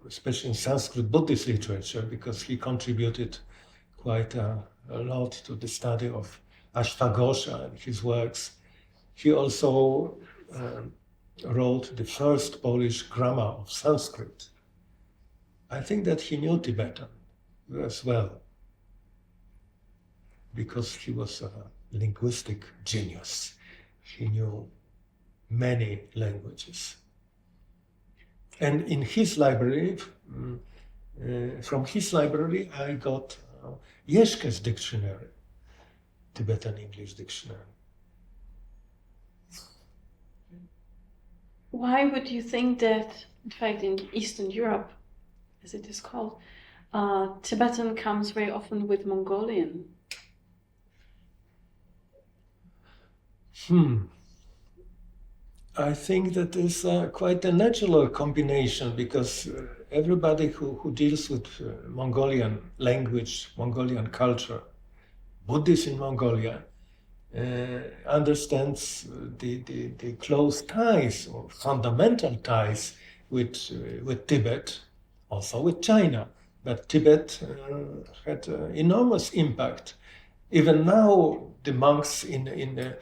B: especially in Sanskrit Buddhist literature, because he contributed quite a lot to the study of Ashvaghosha and his works. He also wrote the first Polish grammar of Sanskrit. I think that he knew Tibetan as well, because he was a linguistic genius. He knew many languages. And in his library, from his library, I got Jeszke's dictionary, Tibetan English dictionary.
A: Why would you think that, in fact, in Eastern Europe, as it is called, Tibetan comes very often with Mongolian?
B: I think that is quite a natural combination, because everybody who deals with Mongolian language, Mongolian culture, Buddhists in Mongolia, understands the close ties or fundamental ties with Tibet, also with China. But Tibet had enormous impact. Even now, the monks in the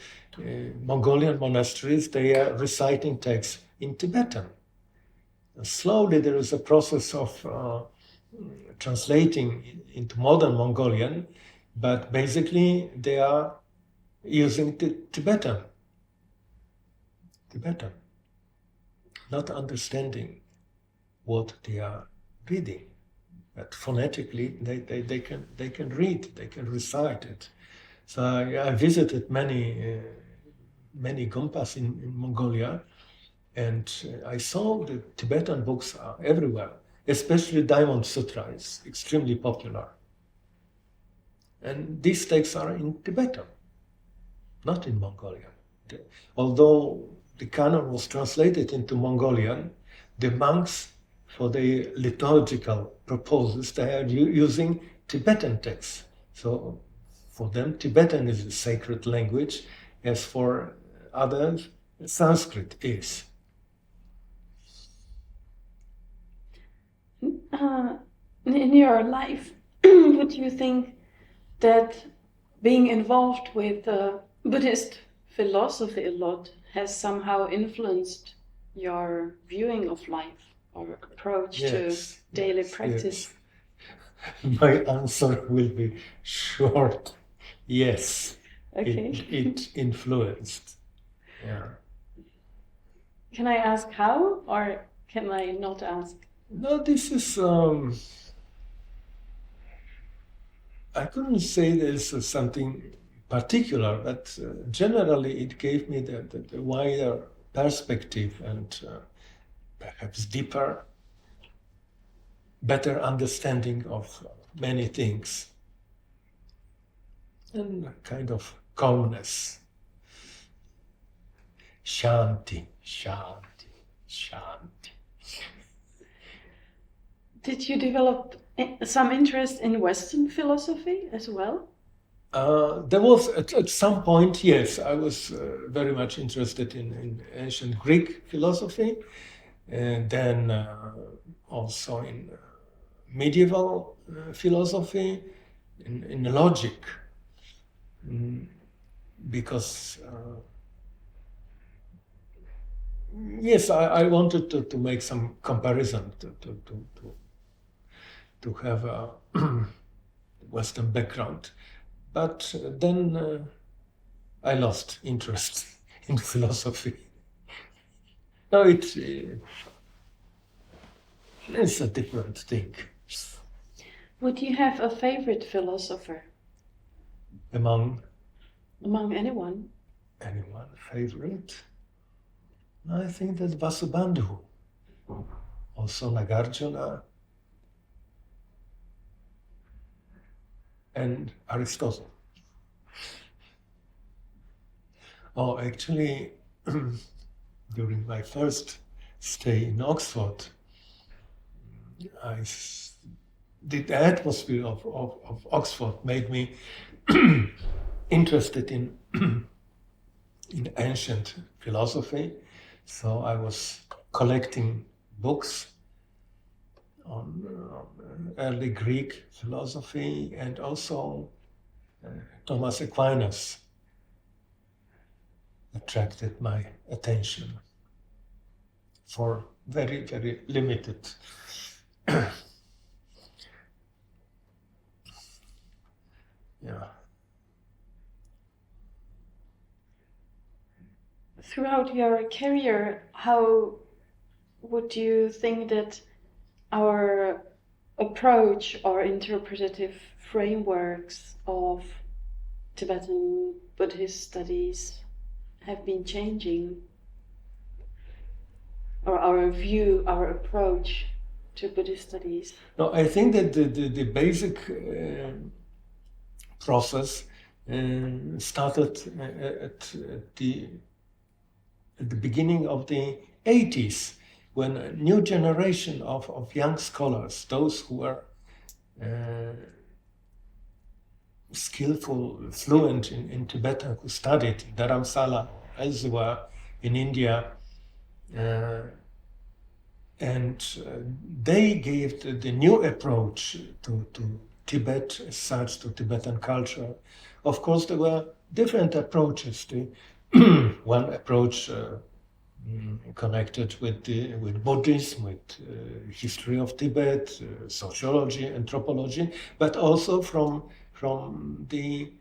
B: Mongolian monasteries, they are reciting texts in Tibetan. And slowly there is a process of translating into modern Mongolian, but basically they are using the Tibetan, not understanding what they are reading. But phonetically, they can read, they can recite it. So I visited many gumpas in Mongolia, and I saw the Tibetan books are everywhere, especially Diamond Sutra is extremely popular. And these texts are in Tibetan, not in Mongolian. Although the canon was translated into Mongolian, the monks, for their liturgical purposes, they are using Tibetan texts. So for them, Tibetan is the sacred language, as for others, Sanskrit is.
A: in your life, would you think that being involved with Buddhist philosophy a lot has somehow influenced your viewing of life or approach to daily practice?
B: Yes. My answer will be short. Yes.
A: Okay.
B: It influenced. Yeah.
A: Can I ask how, or can I not ask?
B: No, this is. I couldn't say there's something particular, but generally it gave me the wider perspective and perhaps deeper, better understanding of many things and a kind of calmness. Shanti, shanti, shanti.
A: Did you develop some interest in Western philosophy as well?
B: There was at some point, yes, I was very much interested in ancient Greek philosophy, and then also in medieval philosophy, in logic, because yes, I wanted to make some comparison to have a Western background. But then I lost interest in philosophy. No, it's a different thing.
A: Would you have a favorite philosopher?
B: Among
A: anyone?
B: Anyone favorite? I think that Vasubandhu, also Nagarjuna, and Aristotle. Oh, actually, during my first stay in Oxford, the atmosphere of Oxford made me interested in ancient philosophy. So I was collecting books on early Greek philosophy, and also Thomas Aquinas attracted my attention for very, very limited yeah.
A: Throughout your career, how would you think that our approach or interpretative frameworks of Tibetan Buddhist studies have been changing? Or our view, our approach to Buddhist studies?
B: No, I think that the basic process started at the beginning of the 80s, when a new generation of young scholars, those who were skillful, fluent in Tibetan, who studied in Dharamsala, elsewhere in India, and they gave the new approach to Tibet as such, to Tibetan culture. Of course, there were different approaches. One approach connected with Buddhism, with history of Tibet, sociology, anthropology, but also from the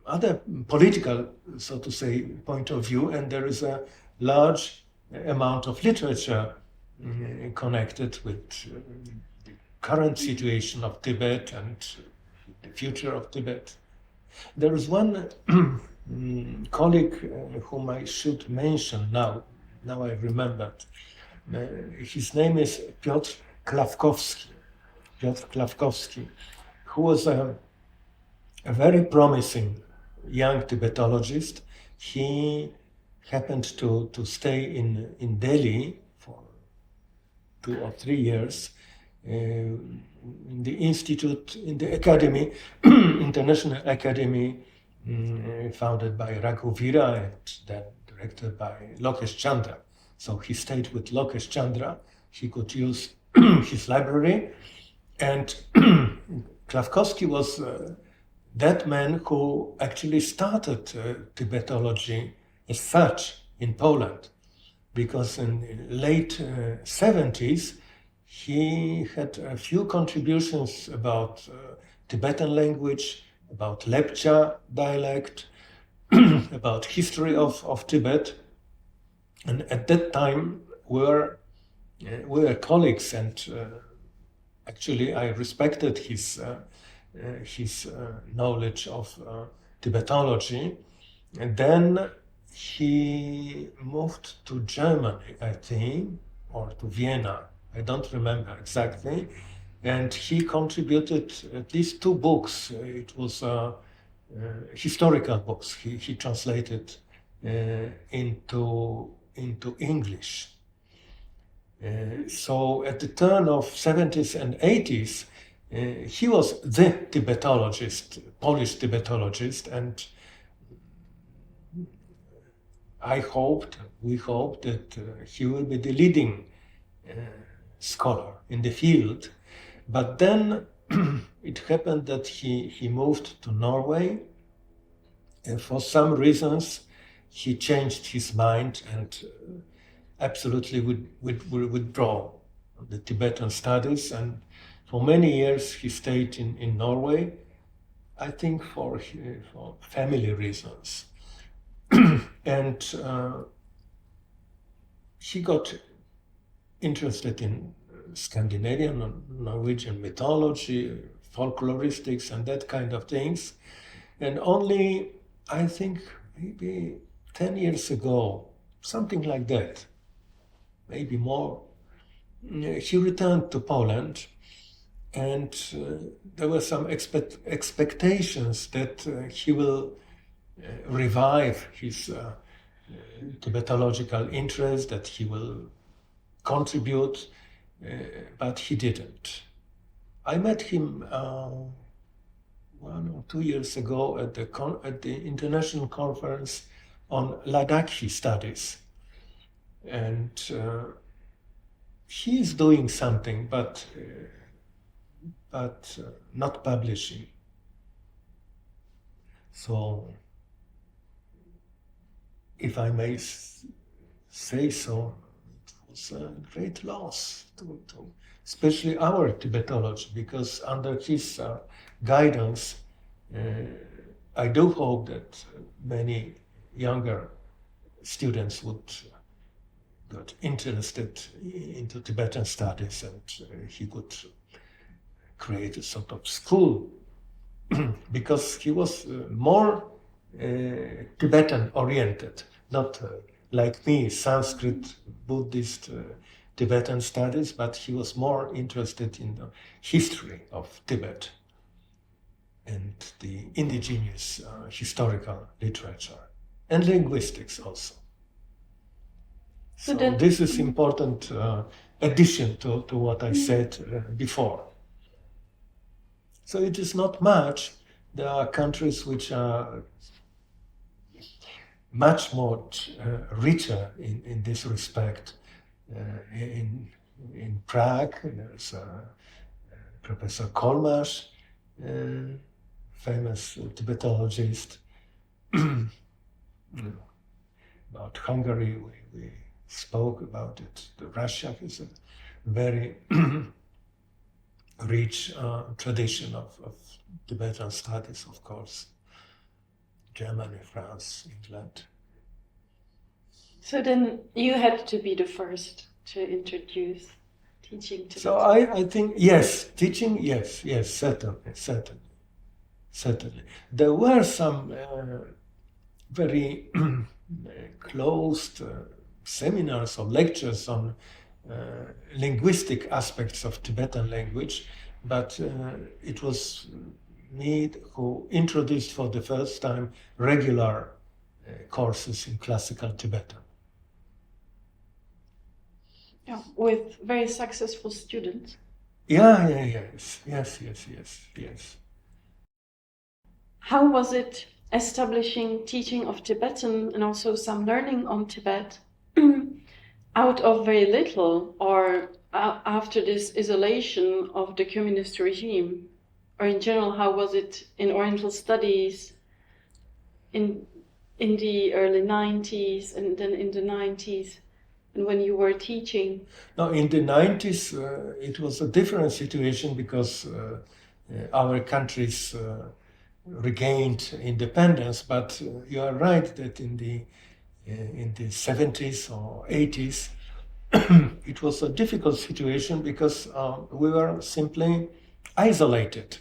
B: other political, so to say, point of view. And there is a large amount of literature connected with the current situation of Tibet and the future of Tibet. There is one colleague whom I should mention now I remembered. His name is Piotr Klawkowski, who was a very promising young Tibetologist. He happened to stay in Delhi for 2 or 3 years in the institute, in the academy, international academy, founded by Raghuvira and then directed by Lokesh Chandra. So he stayed with Lokesh Chandra. He could use his library, and Klafkowski was that man who actually started Tibetology as such in Poland, because in late 70s he had a few contributions about Tibetan language, about Lepcha dialect, about history of Tibet, and at that time we were colleagues, and actually I respected his knowledge of Tibetology. And then he moved to Germany, I think, or to Vienna, I don't remember exactly, and he contributed at least 2 books. It was historical books he translated into English. So at the turn of 70s and 80s, he was the Tibetologist, Polish Tibetologist, and we hoped that he will be the leading scholar in the field. But then it happened that he moved to Norway, and for some reasons he changed his mind and absolutely withdraw the Tibetan studies, and for many years he stayed in Norway, I think for family reasons. And he got interested in Scandinavian and Norwegian mythology, folkloristics, and that kind of things. And only, I think, maybe 10 years ago, something like that, maybe more, he returned to Poland, and there were some expectations that he will revive his Tibetological interest, that he will contribute, but he didn't. I met him 1 or 2 years ago at the international conference on Ladakhi studies, and he is doing something, but not publishing. So, if I may say so, it was a great loss to especially our Tibetology, because under his guidance, I do hope that many younger students would get interested into Tibetan studies, and he could create a sort of school, because he was more Tibetan oriented, not like me, Sanskrit, Buddhist, Tibetan studies, but he was more interested in the history of Tibet and the indigenous historical literature and linguistics also. So this is important addition to what I said before. So it is not much. There are countries which are much more richer in this respect. In Prague, there's Professor Kolmasz, famous Tibetologist. About Hungary, we spoke about it. Russia has a very rich tradition of Tibetan studies, of course. Germany, France, England.
A: So then you had to be the first to introduce teaching Tibetan.
B: So I think, yes, teaching, yes, certainly. There were some very closed seminars or lectures on linguistic aspects of Tibetan language, but it was me who introduced for the first time regular courses in classical Tibetan.
A: Yeah, with very successful students.
B: Yes.
A: How was it establishing teaching of Tibetan and also some learning on Tibet out of very little, or after this isolation of the communist regime, or in general, how was it in Oriental studies in the early 90s and then in the 90s, and when you were teaching?
B: Now, in the 90s, it was a different situation because our countries regained independence. But you are right that in the 70s or 80s, it was a difficult situation because we were simply isolated.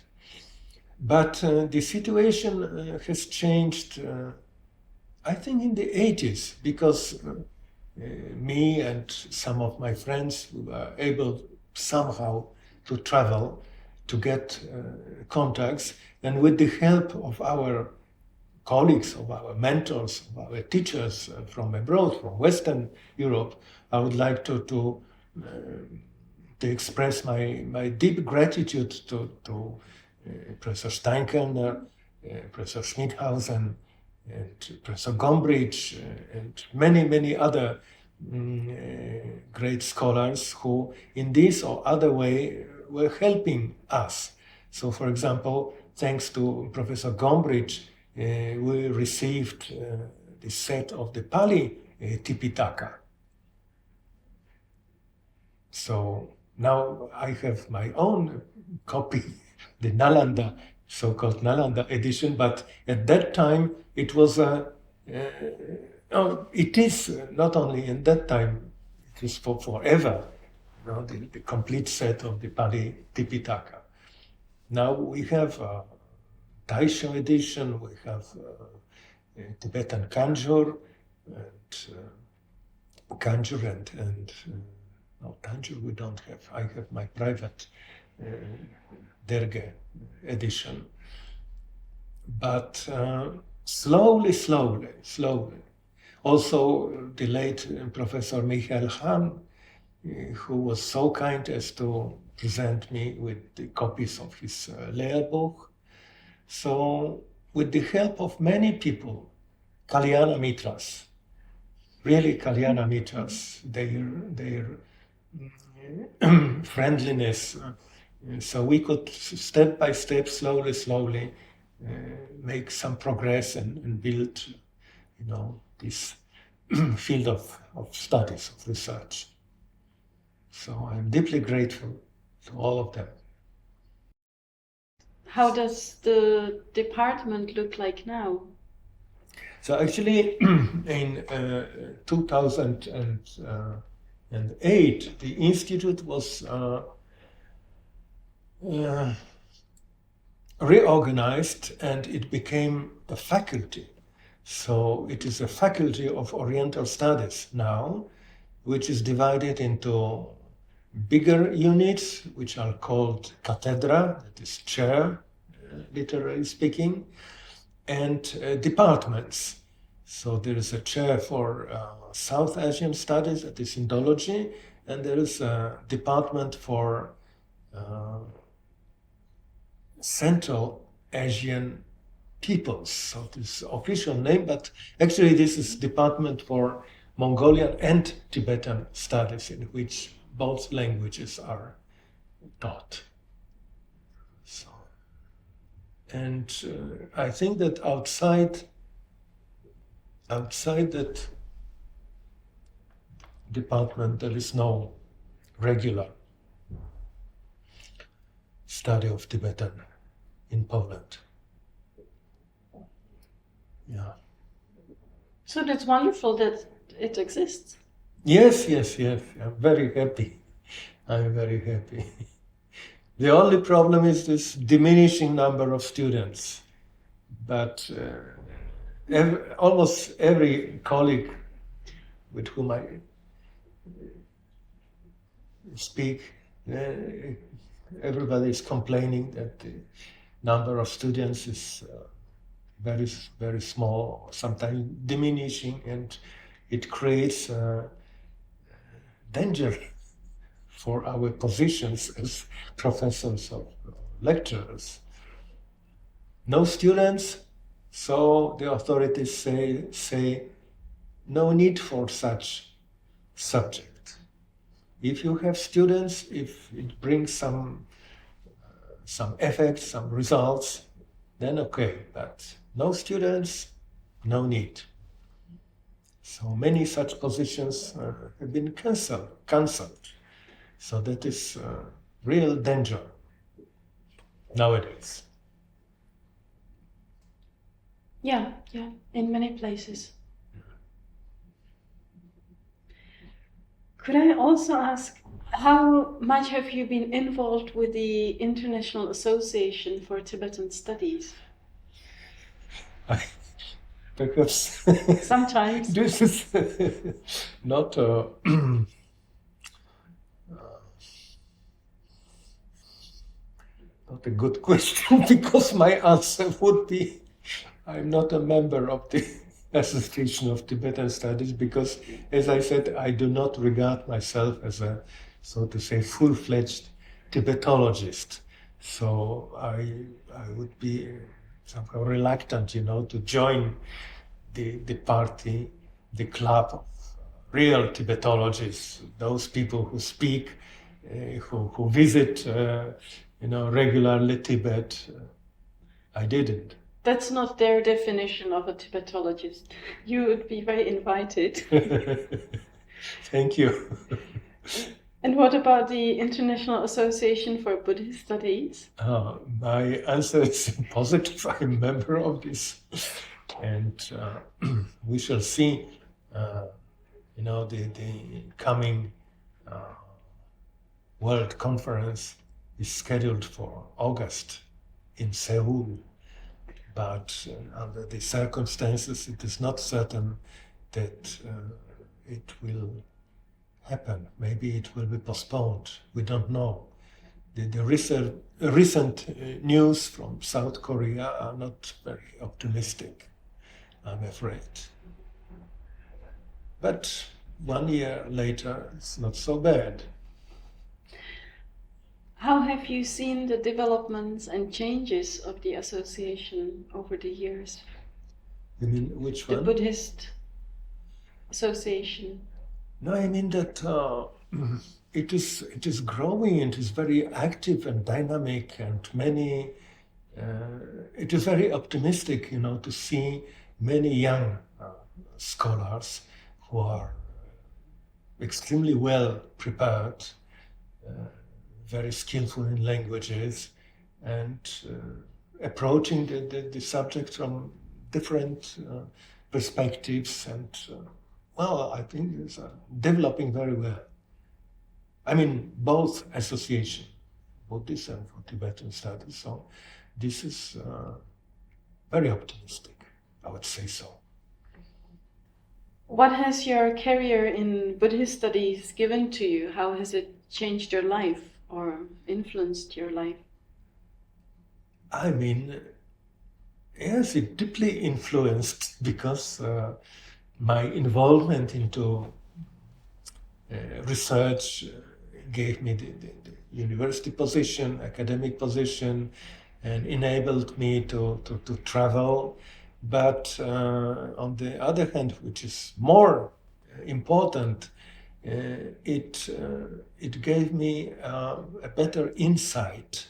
B: But the situation has changed, I think, in the 80s because me and some of my friends were able somehow to travel, to get contacts, and with the help of our colleagues, of our mentors, of our teachers from abroad, from Western Europe, I would like to express my deep gratitude to Professor Steinkerner, Professor Schmidhausen, and Professor Gombrich, and many other great scholars who, in this or other way, were helping us. So, for example, thanks to Professor Gombrich, we received the set of the Pali Tipitaka. So now I have my own copy, the Nalanda, so-called Nalanda edition, but at that time it was it is not only in that time, it is for forever, the complete set of the Pali Tipitaka. Now we have Taisho edition, we have Tibetan Kanjur, and Kanjur and no, Tanjur we don't have. I have my private Derge edition. But slowly. Also, the late Professor Michael Hahn, who was so kind as to present me with the copies of his Lehrbuch. So, with the help of many people, Kalyana Mitras, really Kalyana Mitras, their friendliness, so we could step by step, slowly, make some progress and build, this field of studies, of research. So I'm deeply grateful to all of them.
A: How does the department look like now?
B: So actually, in 2008, the institute was reorganized and it became a faculty. So it is a faculty of Oriental Studies now, which is divided into bigger units, which are called cathedra, that is chair, literally speaking, and departments. So there is a chair for South Asian studies, that is Indology, and there is a department for Central Asian peoples. So this is official name, but actually this is department for Mongolian and Tibetan studies, in which both languages are taught. So, and I think that outside that department, there is no regular study of Tibetan in Poland. Yeah.
A: So that's wonderful that it exists.
B: Yes. I'm very happy. The only problem is this diminishing number of students. But almost every colleague with whom I speak, everybody is complaining that the number of students is very small, sometimes diminishing, and it creates danger for our positions as professors or lecturers. No students, so the authorities say no need for such subject. If you have students, if it brings some effects, some results, then okay. But no students, no need. So many such positions have been cancelled. So that is real danger nowadays.
A: Yeah, in many places. Could I also ask, how much have you been involved with the International Association for Tibetan Studies?
B: Perhaps
A: Sometimes.
B: this is not not a good question, because my answer would be I'm not a member of the Association of Tibetan Studies, because, as I said, I do not regard myself as a, so to say, full-fledged Tibetologist. So I would be somehow reluctant, to join the party, the club of real Tibetologists, those people who speak, who visit, regularly Tibet. I didn't.
A: That's not their definition of a Tibetologist. You would be very invited.
B: Thank you.
A: And what about the International Association for Buddhist Studies?
B: My answer is positive. I'm a member of this. And we shall see, the coming World Conference is scheduled for August in Seoul. But under the circumstances, it is not certain that it will happen. Maybe it will be postponed. We don't know. The recent news from South Korea are not very optimistic, I'm afraid. But 1 year later, it's not so bad.
A: How have you seen the developments and changes of the association over the years?
B: You mean which one?
A: The Buddhist Association.
B: No, I mean that it is growing. It is very active and dynamic, and many. It is very optimistic, to see many young scholars who are extremely well prepared, very skillful in languages, and approaching the subject from different perspectives, and I think it's developing very well. I mean, both association, Buddhist and for Tibetan Studies. So this is very optimistic, I would say so.
A: What has your career in Buddhist studies given to you? How has it changed your life or influenced your life?
B: I mean, yes, it deeply influenced, because my involvement into research gave me the university position, academic position, and enabled me to travel. But on the other hand, which is more important, it gave me a better insight.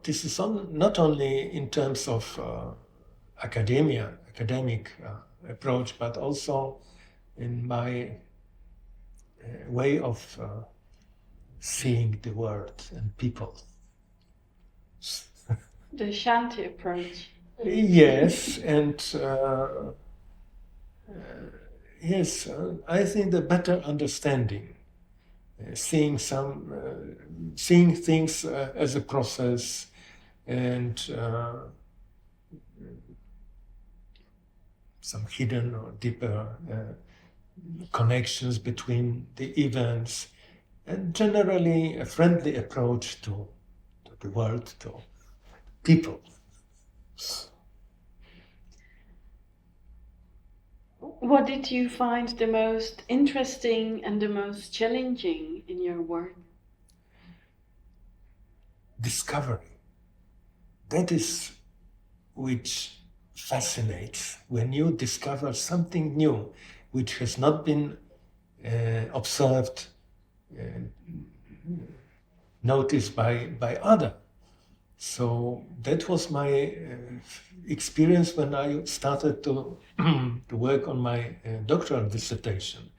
B: This is not only in terms of academic approach, but also in my way of seeing the world and people.
A: The Shanti approach.
B: Yes, and yes, I think the better understanding, seeing things as a process, and some hidden or deeper connections between the events, and generally a friendly approach to the world, to people.
A: What did you find the most interesting and the most challenging in your work?
B: Discovery. That is which fascinates, when you discover something new which has not been observed noticed by other. So that was my experience when I started to work on my doctoral dissertation,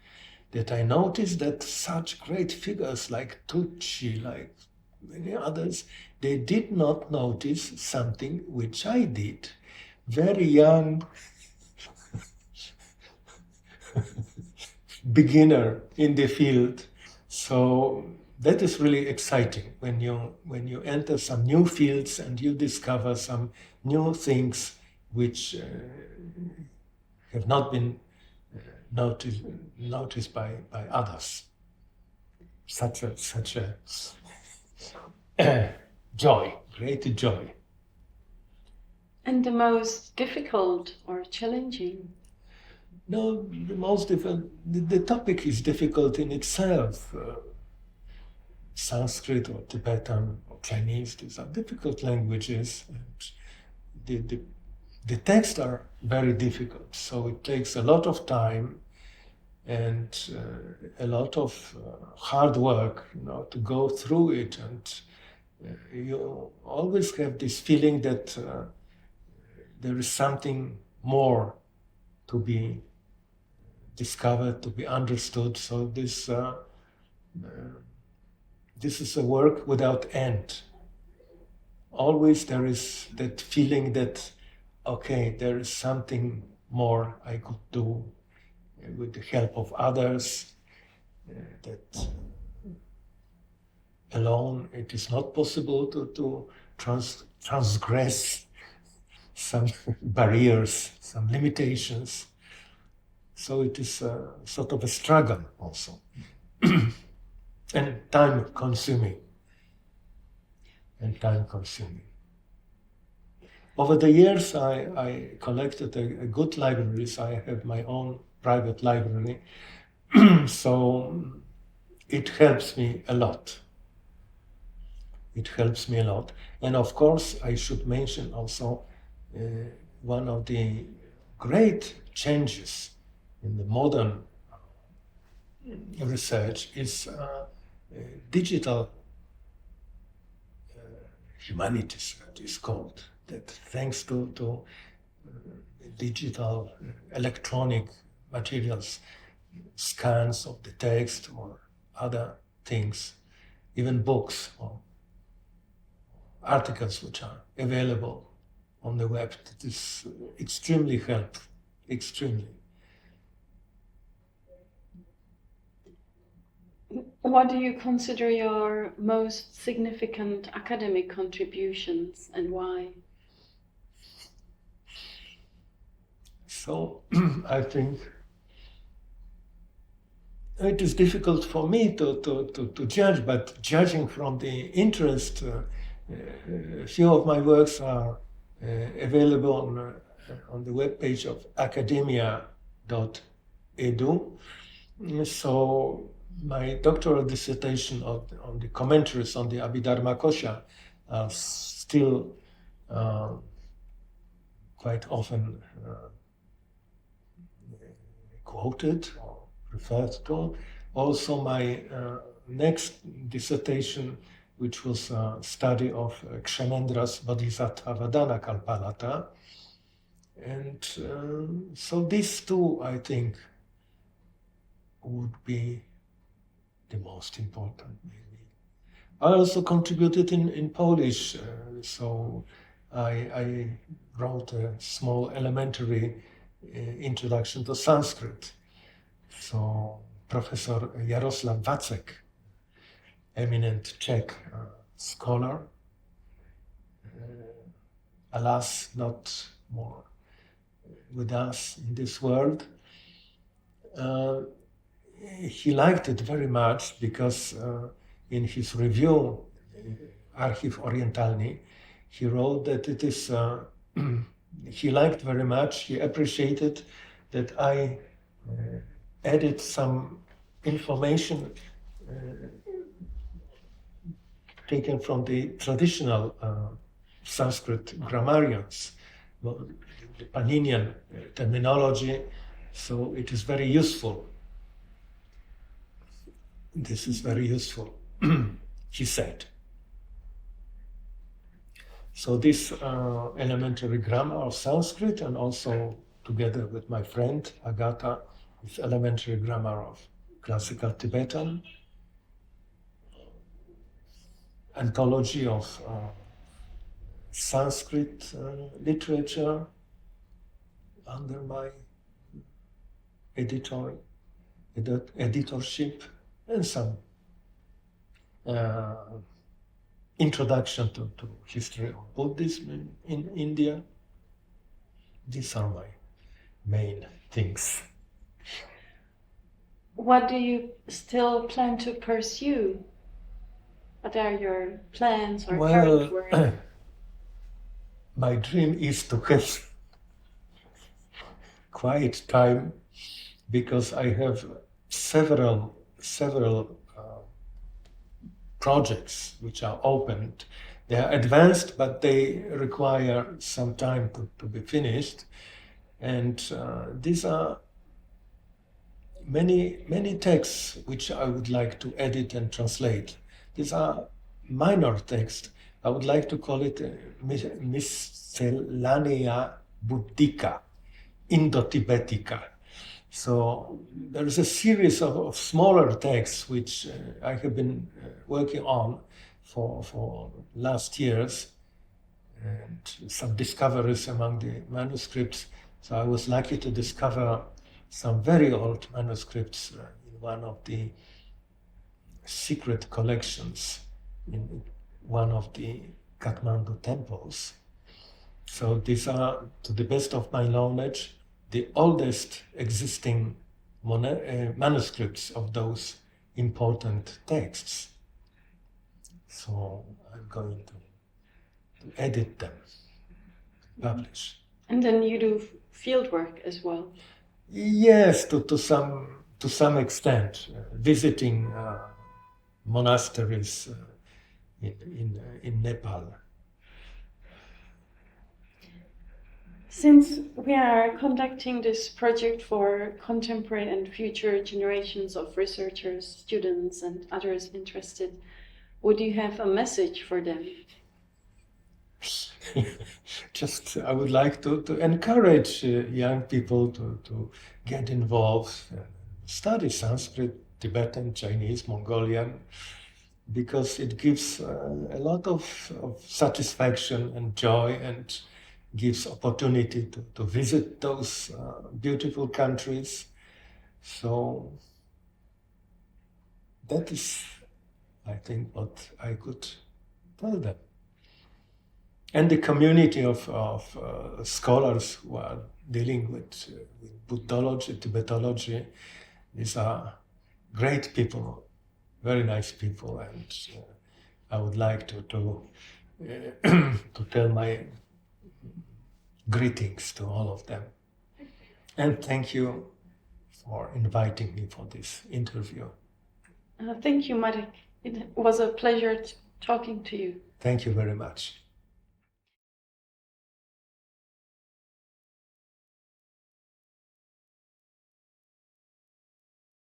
B: that I noticed that such great figures like Tucci, like many others, they did not notice something which I did. Very young beginner in the field. So that is really exciting when you enter some new fields and you discover some new things which have not been noticed by others. Such a joy, great joy.
A: And the most difficult or challenging?
B: No, the most difficult. The topic is difficult in itself. Sanskrit or Tibetan or Chinese, these are difficult languages. And the texts are very difficult, so it takes a lot of time and a lot of hard work, to go through it. And you always have this feeling that there is something more to be discovered, to be understood. So this is a work without end. Always there is that feeling that, okay, there is something more I could do with the help of others, that alone it is not possible to transgress some barriers, some limitations. So it is a sort of a struggle also. And time consuming. Over the years, I collected a good libraries. I have my own private library, so it helps me a lot. And of course, I should mention also one of the great changes in the modern research is digital humanities, it is called. That thanks to digital electronic materials, scans of the text or other things, even books or articles which are available on the web, it is extremely helpful, extremely.
A: What do you consider your most significant academic contributions and why?
B: So I think it is difficult for me to judge, but judging from the interest, a few of my works are available on the webpage of academia.edu. So my doctoral dissertation on the commentaries on the Abhidharmakosha are still quite often quoted or referred to. Also my next dissertation, which was a study of Kshemendra's Bodhisattva Vadana Kalpalata. And so these two, I think, would be the most important, maybe. I also contributed in Polish, so I wrote a small elementary introduction to Sanskrit. So Professor Jarosław Wacek, eminent Czech scholar, alas, not more with us in this world. He liked it very much because in his review, Archiv Orientalny, he wrote that it is, he liked very much, he appreciated that I added some information taken from the traditional Sanskrit grammarians, the Paninian terminology, so it is very useful. this is very useful, he said. So this elementary grammar of Sanskrit, and also together with my friend Agata, this elementary grammar of classical Tibetan, anthology of Sanskrit literature under my editorship, and some introduction to history of Buddhism in India. These are my main things.
A: What do you still plan to pursue? What are your plans or current work?
B: My dream is to have quiet time, because I have several projects which are opened. They are advanced, but they require some time to be finished. And these are many texts which I would like to edit and translate. These are minor texts. I would like to call it Miscellanea Buddhica, Indo-Tibetica. So there is a series of smaller texts which I have been working on for last years, and some discoveries among the manuscripts. So I was lucky to discover some very old manuscripts in one of the secret collections in one of the Kathmandu temples. So these are, to the best of my knowledge, the oldest existing manuscripts of those important texts. So I'm going to edit them, publish.
A: And then you do field work as well?
B: Yes, to some extent, visiting monasteries in Nepal.
A: Since we are conducting this project for contemporary and future generations of researchers, students, and others interested, would you have a message for them?
B: Just, I would like to encourage young people to get involved, study Sanskrit, Tibetan, Chinese, Mongolian, because it gives a lot of satisfaction and joy, and gives opportunity to visit those beautiful countries. So that is, I think, what I could tell them. And the community of scholars who are dealing with Buddhology, Tibetology, these are great people, very nice people, and I would like to tell my greetings to all of them. And thank you for inviting me for this interview.
A: Thank you, Marek. It was a pleasure talking to you.
B: Thank you very much.